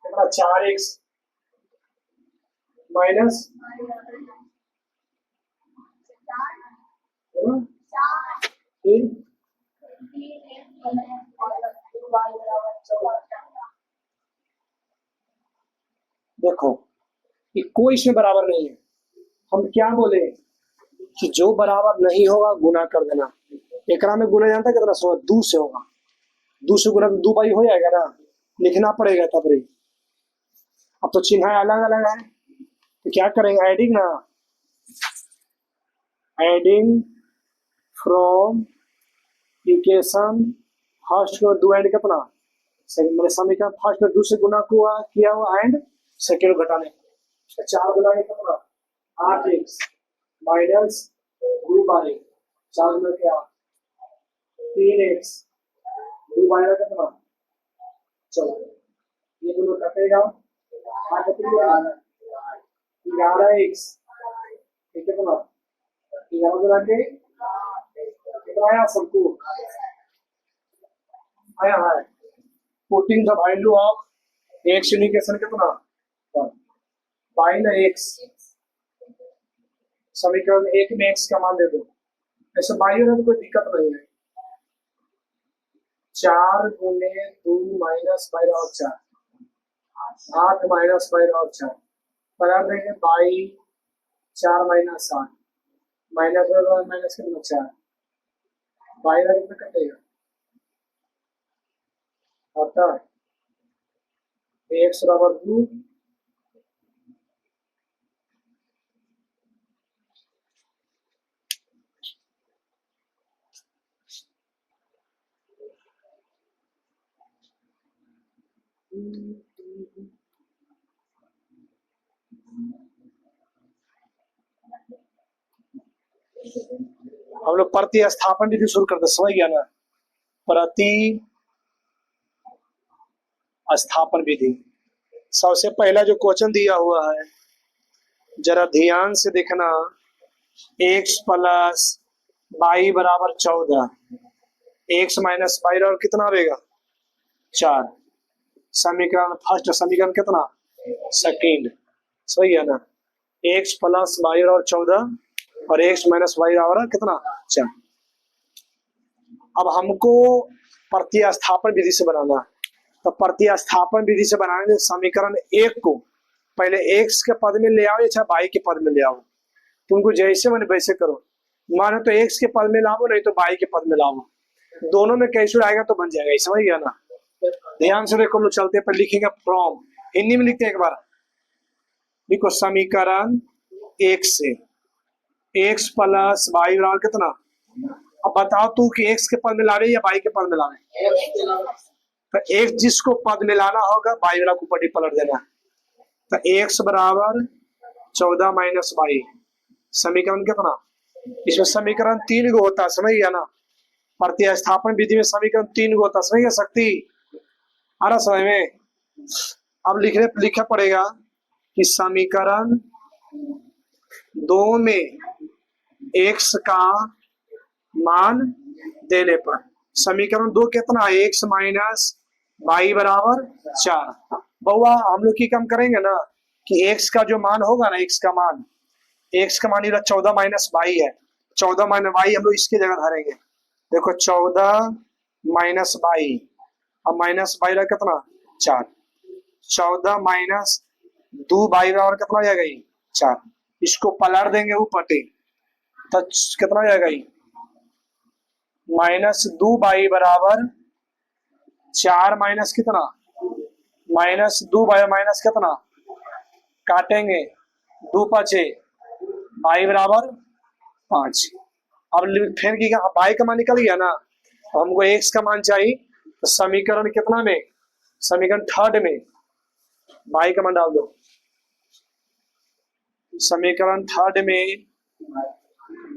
कितना 4x minus 3। देखो ये कोई इसमें बराबर नहीं है। हम क्या बोले कि जो बराबर नहीं होगा गुना कर देना। एकरा में गुना जानता कितना सौ 2 से होगा। 2 से गुना तो 2 बाई हो जाएगा ना, लिखना पड़ेगा तब रे। अब तो चिन्ह अलग अलग है तो क्या करेंगे, एडिंग ना, एडिंग फ्रॉम इक्वेशन फर्स्ट में 2 एंड कितना सेकंड, मेरे समीकरण फर्स्ट में 2 से गुना किया हुआ एंड सेकंड घटाने 4 गुना कितना 8x माइनस 2 बाई 4 गुना क्या 3x 2 बाई का कितना। चलो ये दोनों कटेगा 11x कितना 11 गुना के कितना आया सबको आया है। Putting the value of x indication कितना बाई ना x समीकरण 1 में x का मान दे दो। ऐसे बाई होने तो कोई दिक्कत नहीं है। 4 गुने 2 माइनस 12 और 4 8 माइनस 12 और 4 बराबर देंगे बाई 4 माइनस 8 माइनस माइनस कितना 4 बाई का कितना कटेगा आता है x बराबर 2 हम लोग प्रतिस्थापन विधि शुरू करते समझ गया ना। प्रति स्थापन विधि सबसे पहला जो क्वेश्चन दिया हुआ है जरा ध्यान से देखना। x प्लस बाई बराबर 14 x माइनस बाई बराबर कितना आएगा 4। समीकरण फर्स्ट समीकरण कितना सेकंड सही है ना। x प्लस बाई बराबर 14 और x माइनस बाई बराबर कितना 4। अब हमको प्रतिस्थापन विधि से बनाना है। तो प्रतिस्थापन विधि से बनाने समीकरण 1 को पहले x के पद में ले आओ या y के पद में ले आओ, तुमको जैसे मैंने वैसे करो। मानो तो x के पद में लाओ नहीं तो y के पद में लाओ, दोनों में कैसे आएगा तो बन जाएगा। समझ गया ना। ध्यान से देखो हम लोग चलते पर लिखेंगे फ्रॉम हिंदी में लिखते एक बार देखो समीकरण 1 से x प्लस वाई बराबर कितना। अब बताओ तू कि x के पद में ला रहे या y के पद में ला रहे। तो x जिसको पद में लाना होगा y वाला को ऊपर पलट देना। तो x बराबर 14 माइनस वाई समीकरण कितना। इसमें समीकरण 3 गो होता है समझ गया ना। प्रतिस्थापन विधि में समीकरण 3 गो होता है समझ गया शक्ति आ रहा समझ में। अब लिखना पड़ेगा कि समीकरण 2 में x का मान देने पर समीकरण 2 कितना है x माइनस वाई बराबर 4। बउआ हम लोग की काम करेंगे ना कि x का जो मान होगा ना x का मान 14 माइनस वाई है। 14 माइनस वाई हम लोग इसकी जगह धरेंगे। देखो 14 माइनस वाई अब माइनस वाई रहा कितना 4। 14 माइनस 2 वाई बराबर कितना हो जाएगा 4। इसको पलट देंगे ऊपर तो कितना हो जाएगा माइनस 2 वाई बराबर 4 माइनस कितना माइनस 2 वाई माइनस कितना काटेंगे 2 5 वाई बराबर 5। अब फिर की वाई का मान निकल गया ना। तो हमको x का मान चाहिए तो समीकरण कितना में समीकरण 3 में वाई का मान डाल दो। समीकरण 3 में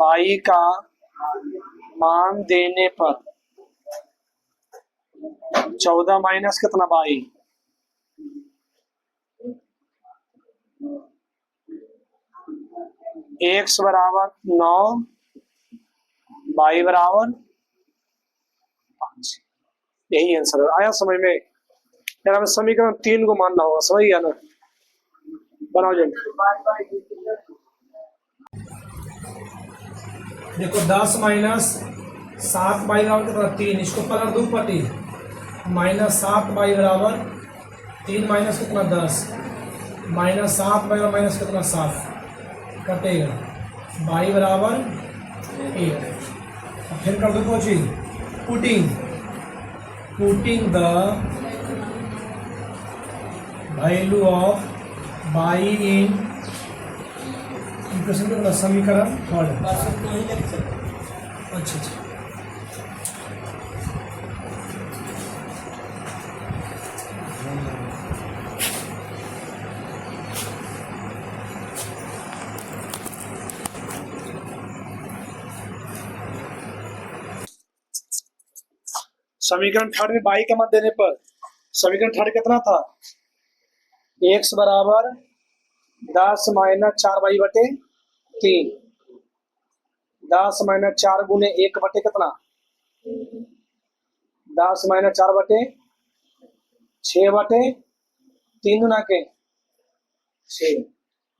वाई का मान देने पर 14 माइनस कितना वाई x बराबर 9 वाई बराबर 5। यही आंसर आया समझ में। यार हमें समीकरण 3 को मानना होगा, समझ गया ना। बनाओ जल्दी। देखो 10 माइनस 7 बाई बराबर कितना 3, इसको पलट दो पटी, माइनस 7 बाई बराबर 3 माइनस कितना 10, माइनस 7 बाई माइनस कितना 7, कटेगा बाई बराबर 1। अब फिर कर दो दो चीज, putting putting the value of by in equation कितना समीकरण थर्ड। अच्छा अच्छा समीकरण थर्ड में बाई का मत देने पर समीकरण थर्ड कितना था, एक्स बराबर 10 माइनस 4 बाई बटे 3, 10 माइनस 4 गुने 1 बटे कितना 10 माइनस 4 बटे 6 बटे 3 गुना के 6,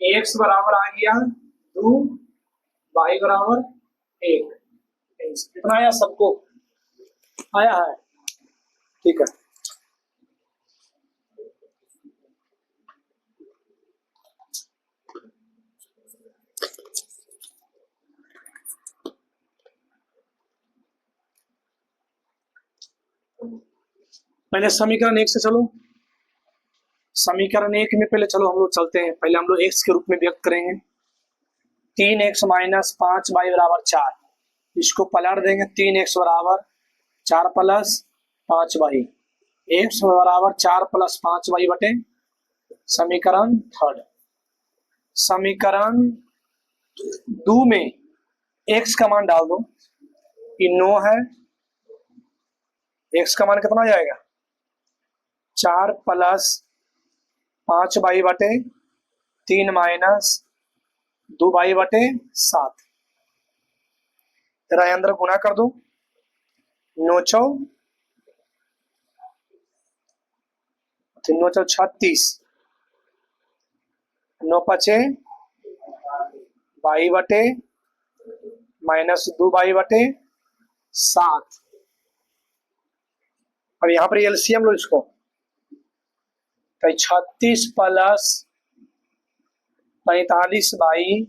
एक्स बराबर आ गया 2, बाई बराबर 1। कितना आया, सबको आया है, ठीक है। पहले समीकरण 1 से चलो, समीकरण 1 में पहले चलो हम लोग चलते हैं, पहले हम लोग एक्स के रूप में व्यक्त करेंगे। 3x माइनस 5 बाई बराबर 4, इसको पलट देंगे, 3x बराबर 4 प्लस 5 बाई, एक्स बराबर 4 प्लस 5 बाई बटे समीकरण थर्ड। समीकरण 2 में x का मान डाल दो, ये 9 है, x का मान कितना आ जाएगा 4 प्लस 5 बाई बटे 3 माइनस 2 बाई बटे 7, तेरा अंदर गुना कर दो, 9 चौ 36, 9 पचे बाई बटे माइनस 2 बाई बटे 7। अब यहाँ पर एलसीएम लो इसको, तो 36 प्लस 45 बाई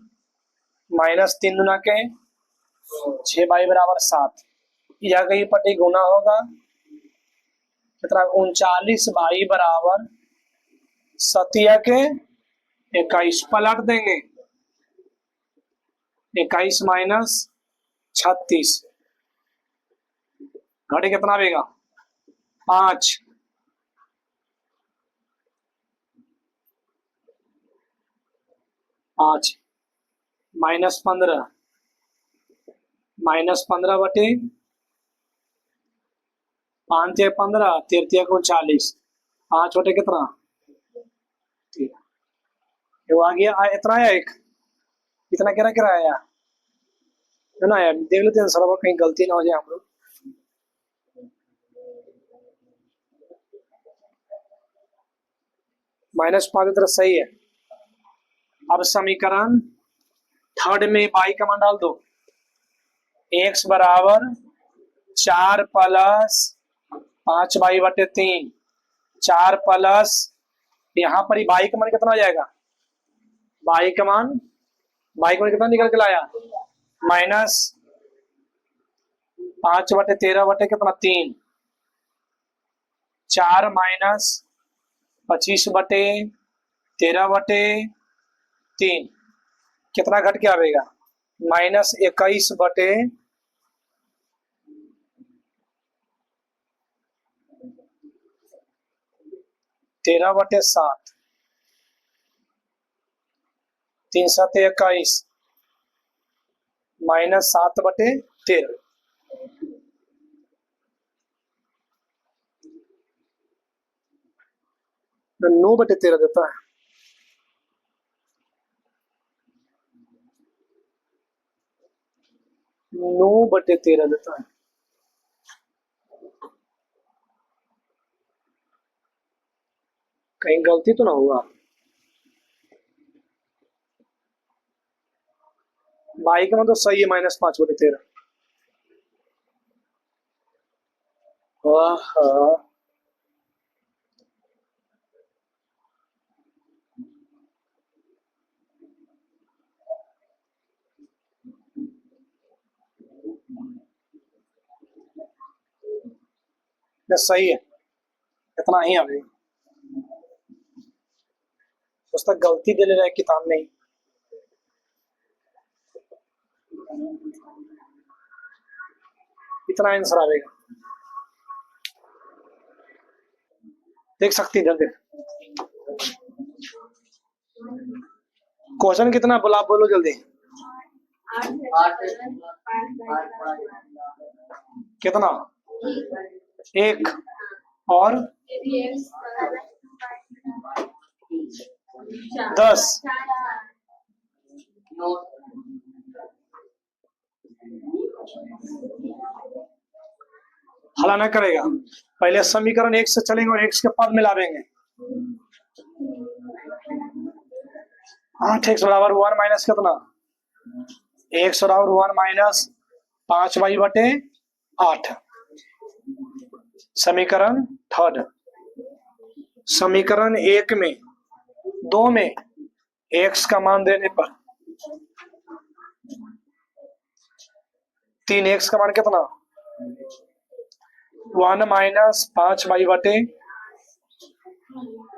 माइनस 3 गुना के 6 बाई बराबर 7, यह गई पट्टी गुना होगा कितना 39 बाई बराबर 7 के 21, पलट देंगे 21 माइनस 36, घटे कितना आएगा 5, 5 माइनस 15, माइनस 15 बटे 5 या 15, 13 को 40, 5 बटे कितना, वो आ गया इतना आया, एक इतना किरा किरा आया है ना यार, देख लेते हैं सर कहीं गलती ना हो जाए हम लोग। -5 तरह सही है। अब समीकरण थर्ड में बाई का मान डाल दो, एक्स बराबर 4 प्लस 5 बाई बटे 3, 4 प्लस यहाँ पर ही बाई का मान कितना आ जाएगा, बाई का मान कितना निकल के लाया -5 बटे 13 बटे कितना 3, 4 माइनस 25 बटे 13 बटे 3, कितना घट के आएगा -21 बटे 13 बटे 7, 3 7 21 -7 बटे 13, तो 9 बटे 13 देता है। 9 बटे 13 देता है। कहीं गलती तो ना हुआ। बाई का मतलब सही है, -5/13। वाह, सही है, इतना ही अभी उसका गलती दे ले रहा है किताब में ही। इतना आंसर आएगा, देख सकती जल्दी। क्वेश्चन कितना बोला, आप बोलो जल्दी। कितना? 1 और 10। हला ना करेगा, पहले समीकरण x से चलेंगे और x के पद में लावेंगे। 8x बराबर 1 माइनस कितना? x बराबर 1 माइनस 5y/8। समीकरण थर्ड। समीकरण 1 में 2 में x का मान देने पर 3x का मान कितना? 1 माइनस 5y/8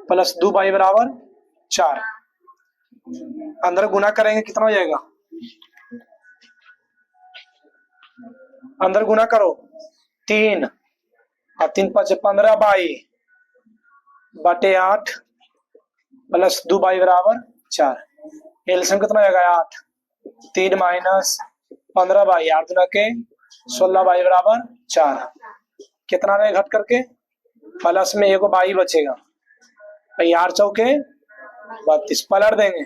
प्लस 2y बराबर 4। अंदर गुना करेंगे कितना हो जाएगा? अंदर गुना करो 3 और 3 5 15y/8 प्लस 2y बराबर 4। एलसीएम कितना हो जाएगा? 8। 3 माइनस 15y 8 गुना के 16y बराबर 4। कितना रहेगा घट करके? प्लस में एक y बचेगा, 8 चौके 32। पलट देंगे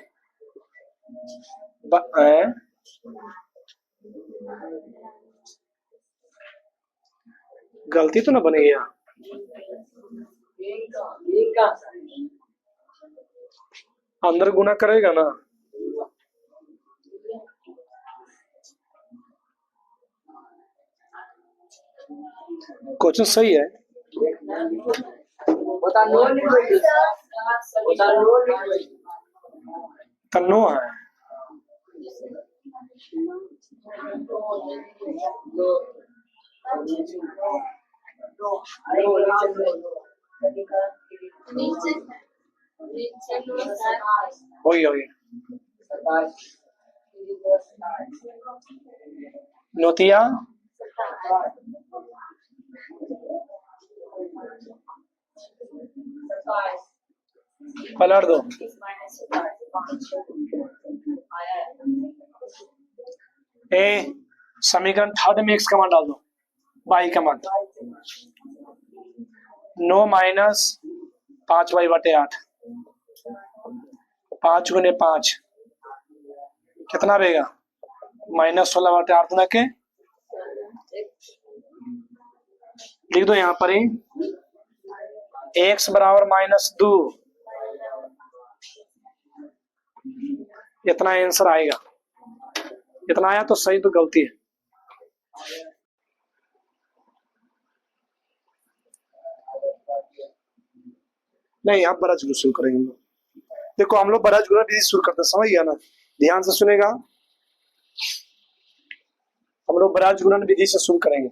गलती तो ना बनेगी यहाँ। अंदर गुना करेगा ना, क्वेश्चन सही है। तन्नो है। होगी नोतिया पलट दो। ए समीकरण थर्ड में x का मान डाल दो, y का मान 9 माइनस 5y/8। 5 गुने 5 कितना रहेगा? -16/8 गुना के लिख दो यहाँ पर ही x बराबर -2। इतना आंसर आएगा। इतना आया तो सही, तो गलती है। नहीं, आप बराज गुना शुरू करेंगे। देखो हम लोग बराज गुना विधि शुरू करते, समझ गया ना? ध्यान से सुनेगा। हम लोग बराज गुणन विधि से शुरू करेंगे।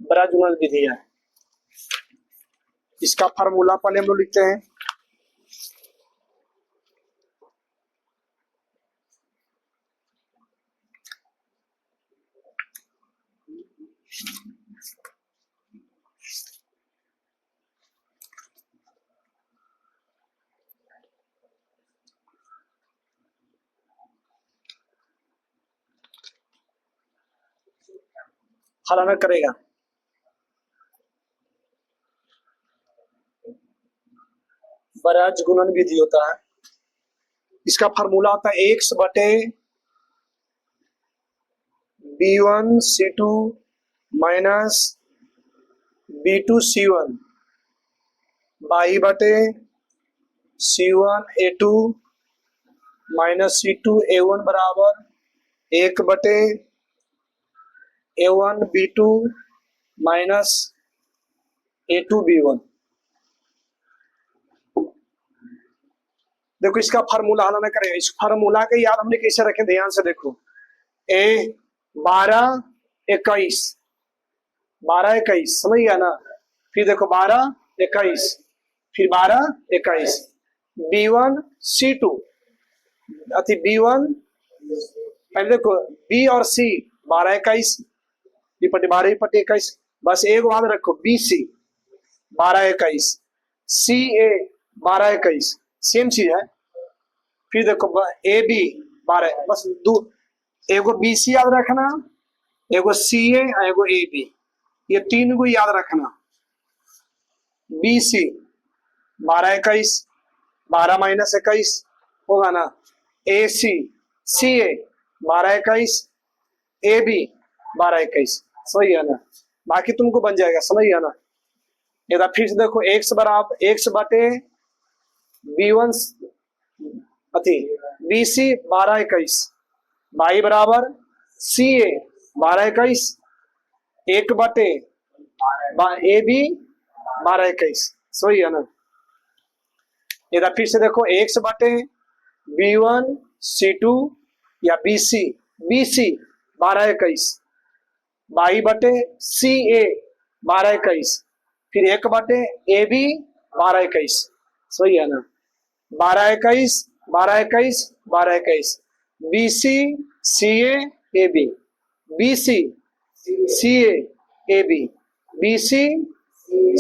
बराज गुणन विधि है, इसका फार्मूला पहले हम लोग लिखते हैं। हलाना करेगा, बराज गुणन विधि होता है। इसका फार्मूला होता है x/b1 c2 minus B2 C1 by बटे C1 A2 minus C2 A1 बराबर 1 बटे A1 B2 minus A2 B1। देखो इसका फार्मूला हल ना करें, इस फार्मूला के याद हमने कैसे रखे ध्यान से देखो। ए 12 21 12 21 समझ गया ना। फिर देखो 12 21 फिर 12 21 B1 C2 अति B1 पहले देखो B और C 12 21 विपटी 12 विपटी 21 बस एक बात रखो BC 12 21 CA 12 21 सेम चीज है। फिर देखो AB 12 बस दो एगो BC याद रखना, एगो CA एगो AB ये तीन को याद रखना। BC 12 21 12 माइनस 21 होगा ना। AC CA 12 21 AB 12 21 सही है ना। बाकी तुमको बन जाएगा समझ गया ना। इधर फिर से देखो x बराबर x बटे B1 अति BC 12 21 बाई बराबर CA 12 21 1 बटे AB 12 21 सही है ना। इधर फिर से देखो x बटे B1 C2 या BC 12 21 बाई बटे CA 12 21 फिर 1 बटे AB 12 21 सही है ना। 12 21 12 21 12 21 BC CA AB BC CA AB BC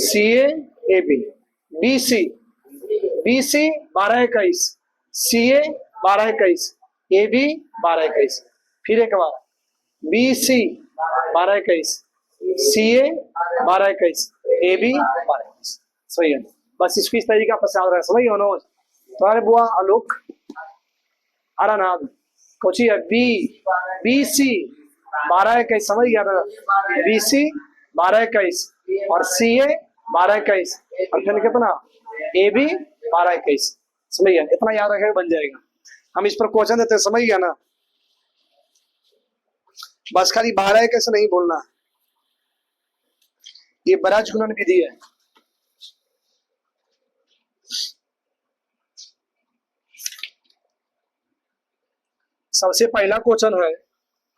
CA AB BC BC 12 21 CA 12 21 AB 12 21 फिर एक बार BC 12 21 CA 12 21 AB 12 21 सही है। बस इसको इस तरीका पर याद रहे समझ ना। तुम्हारे बुआ आलोक अरा नाम कोची है BC 12 21 समझ गया ना। BC 12 21 और CA 12 21 और फिर कितना AB 12 21 समझ गया। इतना याद रखेगा बन जाएगा। हम इस पर क्वेश्चन देते समझ गया ना। बस खाली 12 21 नहीं बोलना, ये बराज गुणन विधि है। सबसे पहला क्वेश्चन है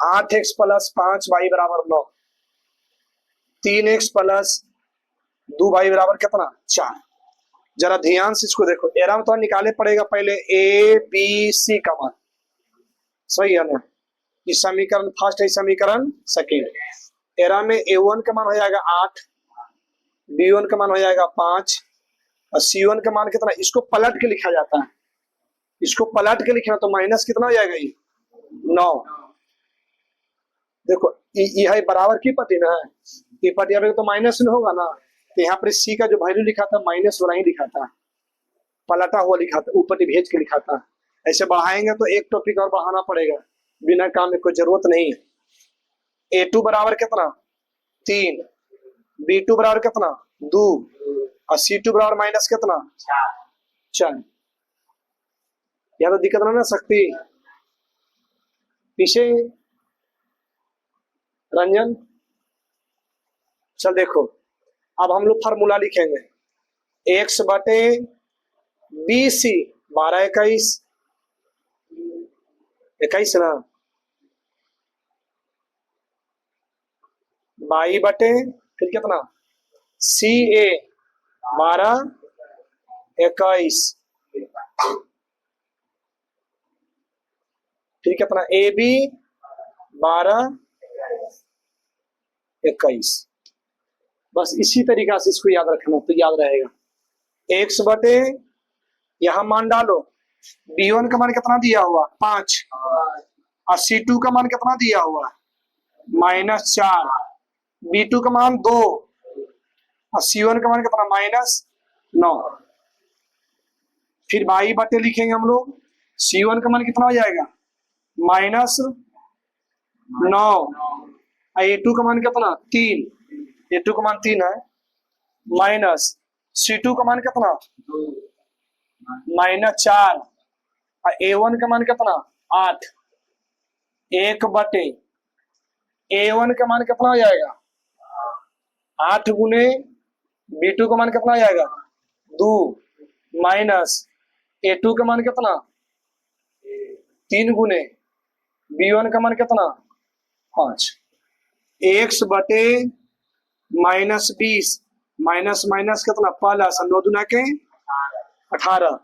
8x प्लस 5y बराबर 9 3x प्लस 2y बराबर कितना 4। जरा ध्यान से इसको देखो। एरा में तो निकाले पड़ेगा पहले A B C का मान सही है ना। इस समीकरण फर्स्ट है, समीकरण सेकेंड। एरा में A1 का मान हो जाएगा 8 B1 का मान हो जाएगा 5 और C1 का मान कितना। इसको पलट के लिखा जाता है, इसको पलट के लिखना तो माइनस कितना हो जाएगा ये 9। देखो यह बराबर की पति ना है, ये पति तो माइनस में होगा ना। तो यहाँ पर C का जो वैल्यू लिखा था माइनस वाला ही लिखा था, पलटा हुआ लिखा था, ऊपर भेज के लिखा था। ऐसे बढ़ाएंगे तो एक टॉपिक और बढ़ाना पड़ेगा, बिना काम में कोई जरूरत नहीं है। A2 बराबर कितना 3 B2 बराबर कितना 2 और C2 बराबर माइनस कितना 4। या तो दिक्कत ना सकती पीछे रंजन। चल देखो अब हम लोग फार्मूला लिखेंगे। x बटे BC 12 21 21 ना बाई बटे फिर कितना CA 12 21 फिर कितना AB 12 21। बस इसी तरीका से इसको याद रखना तो याद रहेगा। x बटे यहां मान डालो B1 का मान कितना दिया हुआ 5 और C2 का मान कितना दिया हुआ -4 B2 का मान 2 और C1 का मान कितना -9। फिर बाई बटे लिखेंगे हम लोग C1 का मान कितना हो जाएगा -9 A2 का मान कितना 3 A2 का मान 3 है माइनस C2 का मान कितना -4 और A1 का मान कितना 8। 1/, A1 का मान कितना हो जाएगा 8 गुने B2 का मान कितना हो जाएगा 2 माइनस A2 का मान कितना 3 गुने B1 का मान कितना 5। x/-20 माइनस माइनस कितना प्लस 9 दूना के 18।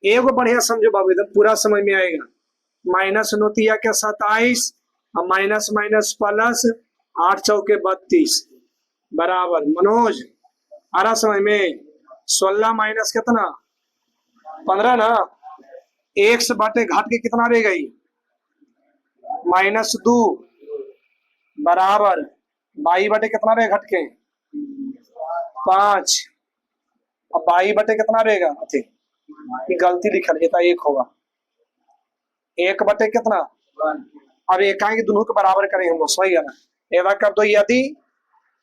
एगो बढ़िया समझो बाबू एकदम पूरा समझ में आएगा। -9 तिया के 27 और माइनस माइनस प्लस 8 चौके 32 बराबर मनोज आ रहा समझ में 16 माइनस कितना 15 ना। x/, घाट के कितना रह गई -2 बराबर y/, कितना रहे घट के 5 और y/, कितना रहेगा ये गलती लिखल है तो 1 होगा 1/, कितना अब एक के दोनों के बराबर करें हम लोग सही है ना। एदा कर दो यदि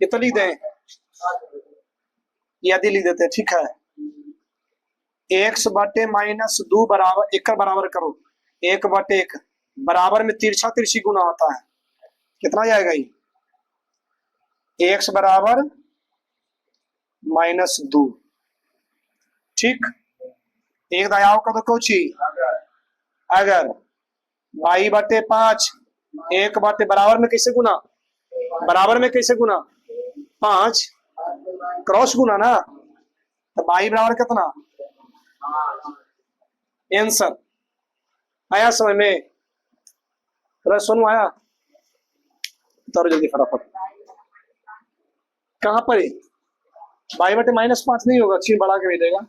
इतना लिख दें यदि लिख देते ठीक है। x/- 2 बराबर 1 का बराबर करो 1/1 बराबर में तिरछा तिरछी गुना होता है कितना जाएगा ये x बराबर -2 ठीक। एक दयाव का तो कोची अगर y/5 1/, बराबर में कैसे गुना बराबर में कैसे गुना 5 क्रॉस गुना ना तो y बराबर कितना आंसर आया समझ में थोड़ा सुनो आया तो जल्दी फटाफट कहां पर y/, -5 नहीं होगा चिन्ह बढ़ा के भी देगा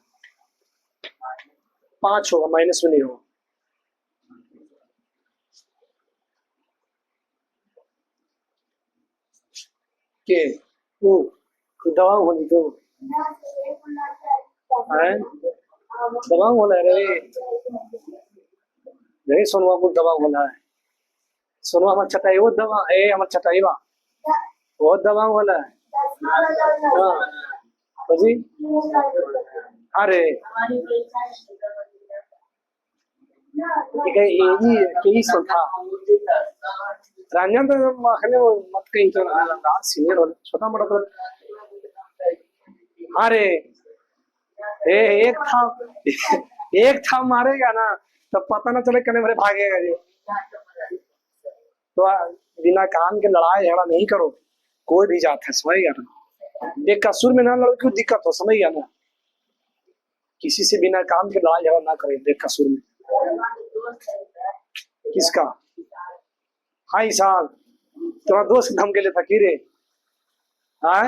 5 होगा माइनस में नहीं होगा। के वो दवा होनी तो है दवा होना रे नहीं सुनवा को दवा होना है सुनो हमार चटाई वो दवा हमार चटाई बा वो दवा वाला है हाँ जी अरे यही था रंजन तो माखने मत कहीं तो सीनियर वाला छोटा मोटा तो अरे एक था मारेगा ना तो पता ना चले कने भरे भागेगा जी। तो बिना काम के लड़ाई झगड़ा नहीं करो कोई भी जात है समझ गया ना बेकसूर में ना लड़ो क्यों दिक्कत हो समझ गया ना किसी से बिना काम के लड़ाई झगड़ा ना करे बेकसूर में। किसका हाई साल तुम्हारा दोस्त धम के लिए था की रे हाँ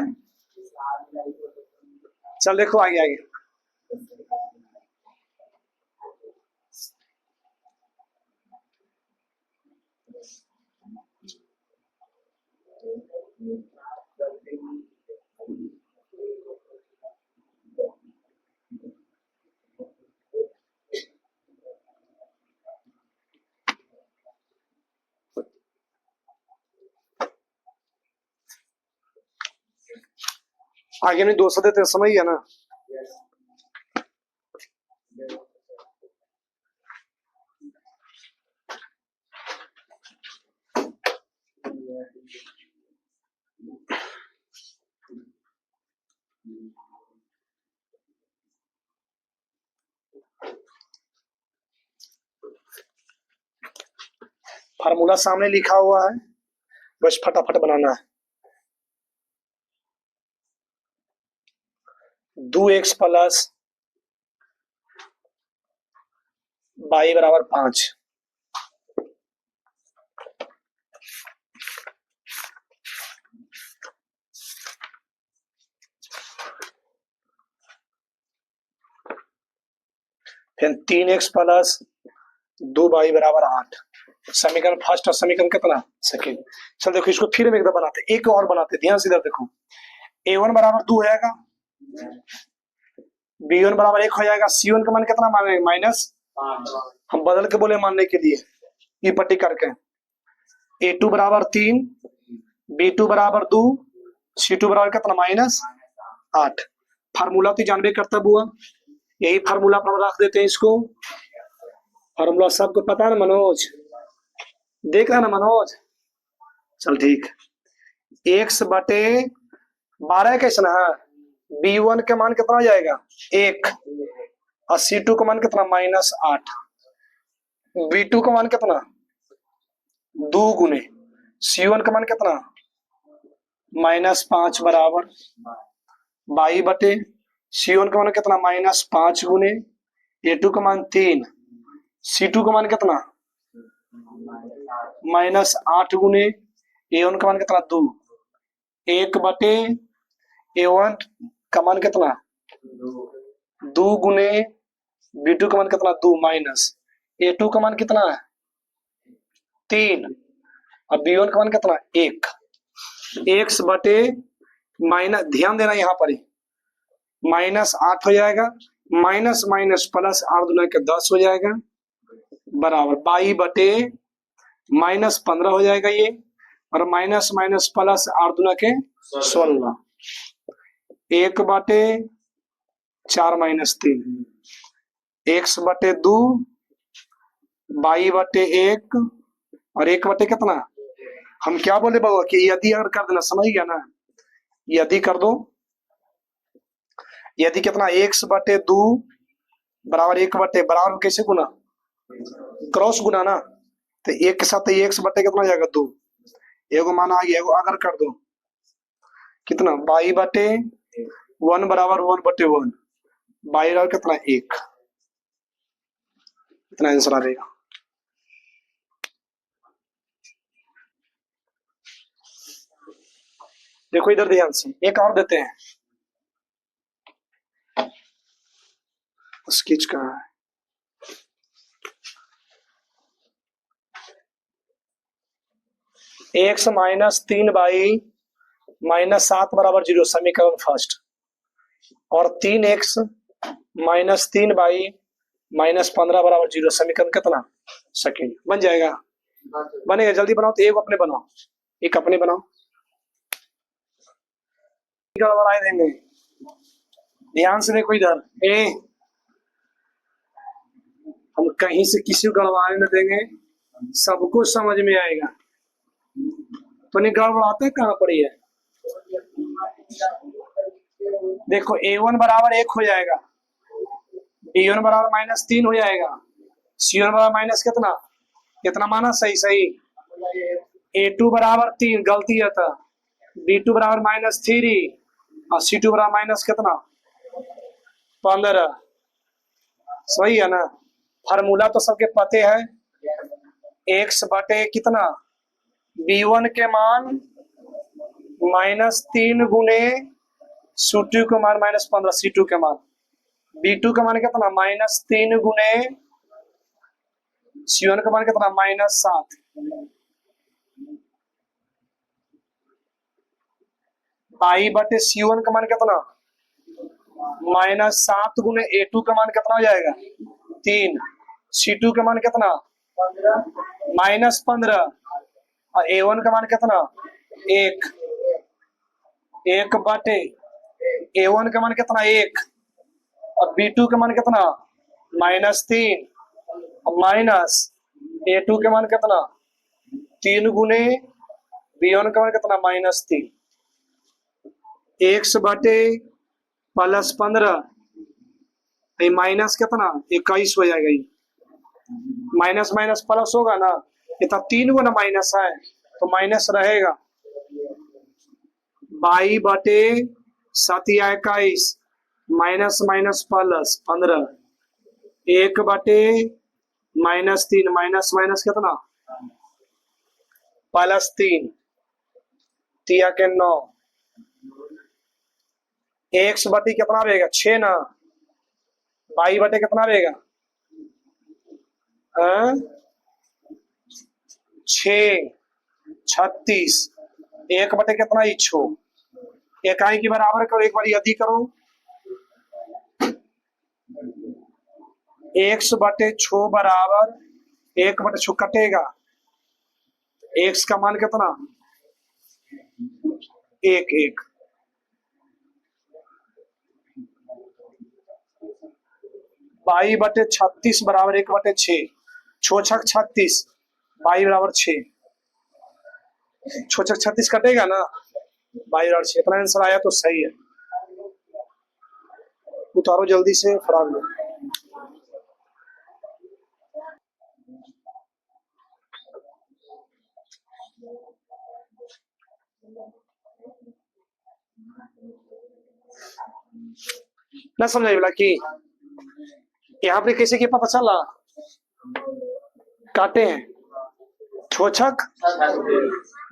चल देखो आगे आगे आगे नहीं दोस्त देते समझ गया ना। फार्मूला सामने लिखा हुआ है बस फटाफट बनाना है 2x प्लस y बराबर 5 फिर 3x प्लस 2y बराबर 8 समीकरण फर्स्ट और समीकरण कितना सेकेंड। चल देखो इसको फिर हम एक बनाते एक और बनाते ध्यान से इधर देखो a1 बराबर 2 हो जाएगा b1 बराबर 1 हो जाएगा c1 का मान कितना माने माइनस हम बदल के बोले मानने के लिए ये पट्टी करके a2 बराबर 3 b2 बराबर 2 c2 बराबर कितना 8। फार्मूला तो जानबे करता बुआ, यही फार्मूला पर रख देते हैं इसको। फार्मूला सबको पता है ना मनोज, देख रहा ना मनोज? चल ठीक। एक्स बटे 12 कैसे ना है, B1 के मान कितना जाएगा 1, और C2 का मान कितना -8, B2 का मान कितना 2 गुने C1 का मान कितना -5 बराबर 22 बटे C1 का मान कितना -5 गुने A2 का मान 3, C2 का मान कितना -8 गुने A1 का मान कितना 2, 1 बटे A1 का मान कितना 2 गुने B2 का मान कितना 2 माइनस A2 का मान कितना है 3, और B1 का मान कितना 1। एक्स बटे माइनस, ध्यान देना यहाँ पर -8 हो जाएगा, माइनस माइनस प्लस 8 दूना के 10 हो जाएगा बराबर 22 बटे -15 हो जाएगा ये, और माइनस माइनस प्लस 8 दूना के 16, 1 बटे 4 - 3, एक्स बटे 2, 22 बटे 1, और 1 बटे कितना, हम क्या बोले बाबा कि यदि अगर कर देना, समझ गया ना, यदि कर दो, यदि कितना एक्स बटे 2 बराबर 1 बटे बराबर कैसे गुना, क्रॉस गुना ना, तो एक के साथ एक्स बटे कितना जाएगा 2, एगो मान आ गया, एगो अगर कर दो कितना 22 बटे 1 बराबर 1 बटे 1, 22 बराबर कितना 1, इतना आंसर आ जाएगा। देखो इधर ध्यान से, एक और देते हैं, स्केच कहाँ है, एक्स -3y -7 बराबर 0 समीकरण फर्स्ट, और 3x -3y -15 बराबर 0 समीकरण कितना सेकेंड। बन जाएगा, बनेगा, जल्दी बनाओ, तो एक अपने बनाओ, एक अपने बनाओ, गड़बड़ाए देंगे, ध्यान से देखो इधर, हम कहीं से किसी को गड़बड़ाने न देंगे, सबको समझ में आएगा। तो नहीं गड़बड़ाते कहाँ पड़ी है, देखो A1 बराबर 1 हो जाएगा, B1 बराबर -3 हो जाएगा, C1 बराबर माइनस कितना कितना माना सही सही, A2 बराबर 3 गलती है था, B2 बराबर -3, और C2 बराबर माइनस कितना 15, सही है ना। फार्मूला तो सबके पते है, एक्स बटे कितना B1 के मान -3 गुने C2 के मान -15, C2 के मान, B2 का मान कितना -3 गुने C1 का मान कितना -7, बाई बटे C1 का मान कितना -7 गुने A2 का मान कितना हो जाएगा 3, C2 का मान कितना -15, और A1 का मान कितना 1, 1 बटे A1 का मान कितना 1, और B2 का मान कितना -3, और माइनस A2 के मान कितना 3 गुने B1 का मान कितना -3, एक्स बटे +15, माइनस कितना 21 हो जाएगा, ये माइनस माइनस प्लस होगा ना, इतना 3 गुना माइनस है तो माइनस रहेगा, 22 बटे 7 या 21, माइनस माइनस प्लस 15, 1 बटे -3, माइनस माइनस कितना +3, 3 के 9, एक्स बटे कितना रहेगा 6 ना, 22 बटे कितना रहेगा 6, 36, 1 बटे कितना ही 6, इकाई के बराबर करो, एक बार यदि करो, एक्स बटे 6 बराबर 1 बटे 6 कटेगा, एक्स का मान कितना 1, 1, 22 बटे 36 बराबर 1 बटे 6। 6 छक 36, 22 बराबर 6। 6 छक 36 कटेगा ना, 22 बराबर 6। इतना आंसर आया तो सही है। उतारो जल्दी से, फराग लो। ना समझ बोला कि यहाँ पे कैसे के पता चला, काटे हैं। 6 छक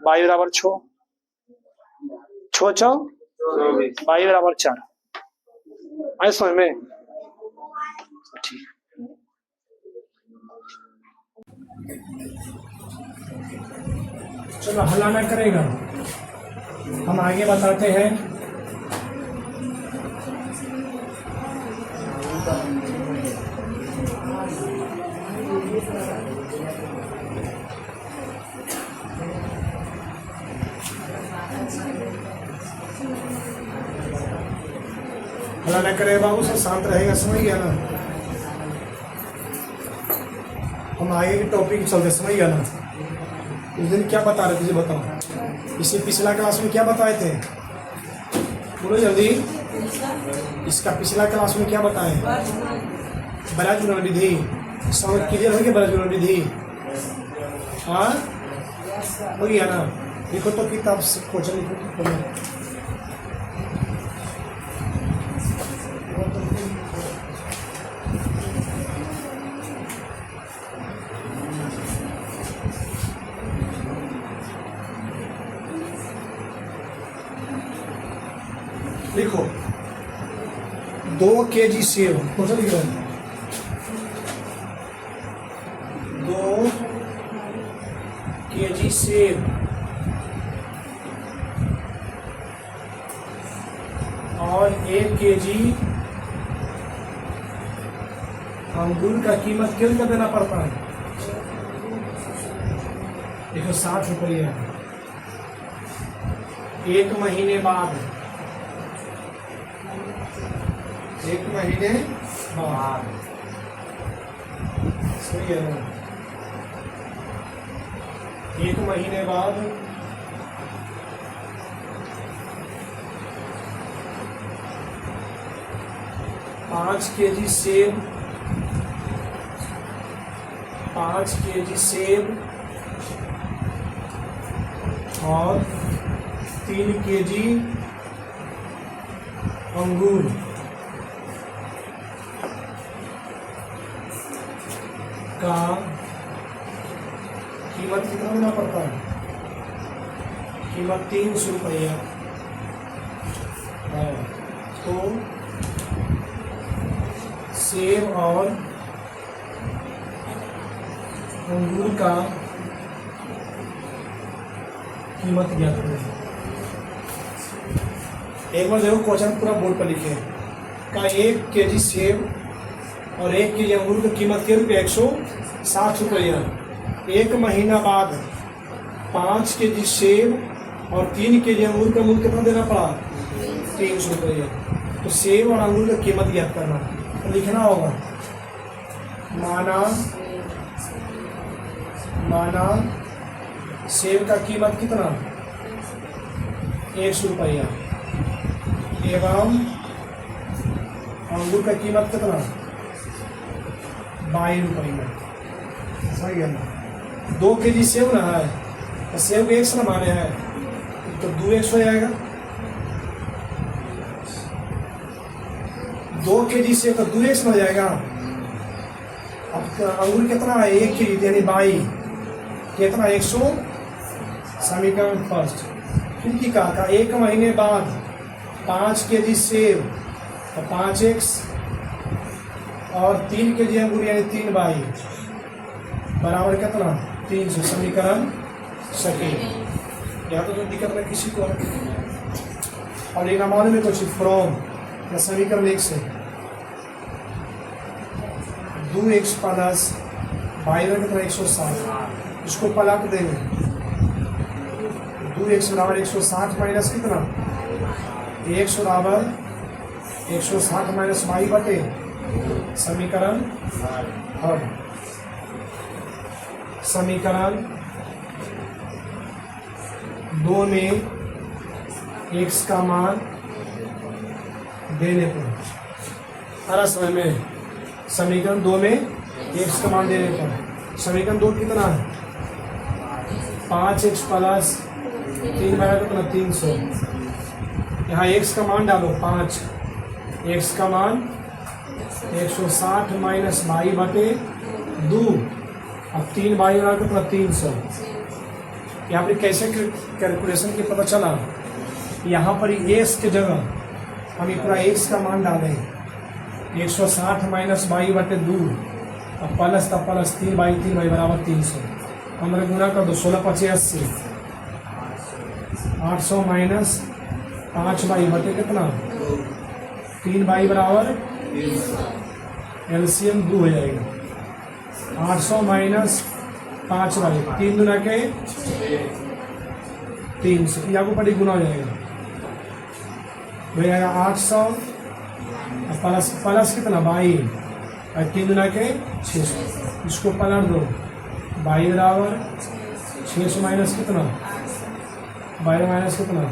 22 बराबर 6, 6 छौ 22 बराबर 4। आए समझ में? चलो हलाना करेगा, हम आगे बताते हैं। हलाना करेगा बाबू, सब शांत रहेगा, समझ गया ना? हम आगे के टॉपिक चलते, समझ गया ना? उस दिन क्या बता रहे थे, बताओ। इससे पिछला क्लास में क्या बताए थे, बोलो जल्दी। इसका पिछला क्लास में क्या बताए? बराज गुणन विधि। समझ क्लियर हो गया? बराज गुणन विधि, हाँ हो गया ना? देखो तो किताब से क्वेश्चन लिखो। लिखो 2 kg सेब, कौन सा लिख रहा है? 2 kg सेब और 1 kg अंगूर का कीमत कितना देना पड़ता है? देखो 60 रुपये। 1 महीने बाद, 1 महीने बाद, सही है ना? 1 महीने बाद 5 kg सेब, 5 kg सेब और 3 kg अंगूर का कीमत कितना देना पड़ता है? कीमत 300 रुपया है। तो सेब और अंगूर का कीमत ज्ञात करें। एक बार देखो क्वेश्चन पूरा बोर्ड पर लिखे का 1 kg सेब और 1 kg अंगूर की कीमत के रुपये 160 रुपया। 1 महीना बाद 5 kg सेब और 3 kg अंगूर का मूल्य कितना देना पड़ा? 300 रुपया। तो सेब और अंगूर की कीमत ज्ञात करना, तो लिखना होगा माना सेब का कीमत कितना? 100 रुपया एवं अंगूर का कीमत कितना? 22 रुपया। सही है ना? 2 kg सेब ना है, तो सेब को 100 ना माने हैं, तो 2x हो जाएगा। 2 kg सेब का 2x हो जाएगा। अब अंगूर कितना है? 1 kg यानी 22 कितना? 100। समीकरण फर्स्ट फिर की कहा 1 महीने बाद 5 kg सेब तो 5x और 3 kg अंगूर यानी 3 22 बराबर कितना? 300। समीकरण सेकेंड। यहाँ तो दिक्कत नहीं किसी को। और एक मालूम है कुछ फ्रॉम या समीकरण 1 से 2x प्लस 22 कितना? 160। इसको पलट देंगे। 2x बराबर 160 माइनस कितना? 1 बराबर 160 माइनस 22 बटे समीकरण थर्ड, समीकरण 2 में x का मान देने पर, हर समय में समीकरण 2 में x का मान देने पर समीकरण 2 कितना है 5x प्लस 3 बराबर कितना 300। यहाँ x का मान डालो 5, x का मान 160 माइनस बाई बटे 2, अब 3 बाई बराबर कितना 300। यहाँ पर कैसे कैलकुलेशन की पता चला, यहाँ पर x के जगह हम पूरा x का मान डालें 160 माइनस बाई बटे 2, अब प्लस तब प्लस 3 बाई बराबर 300। हमारे गुना कर दो 16 25 80, 800 माइनस 5 बाई बटे कितना 3 बाई बराबर एलसीएम 2 हो जाएगा। 800 माइनस 5 बाई 3 गुना के 300, यहाँ को पड़ी गुना हो जाएगा, हो जाएगा 800 प्लस प्लस कितना 22 और 3 गुना के 600, इसको पलट दो 22 बराबर 600 माइनस कितना 22 माइनस कितना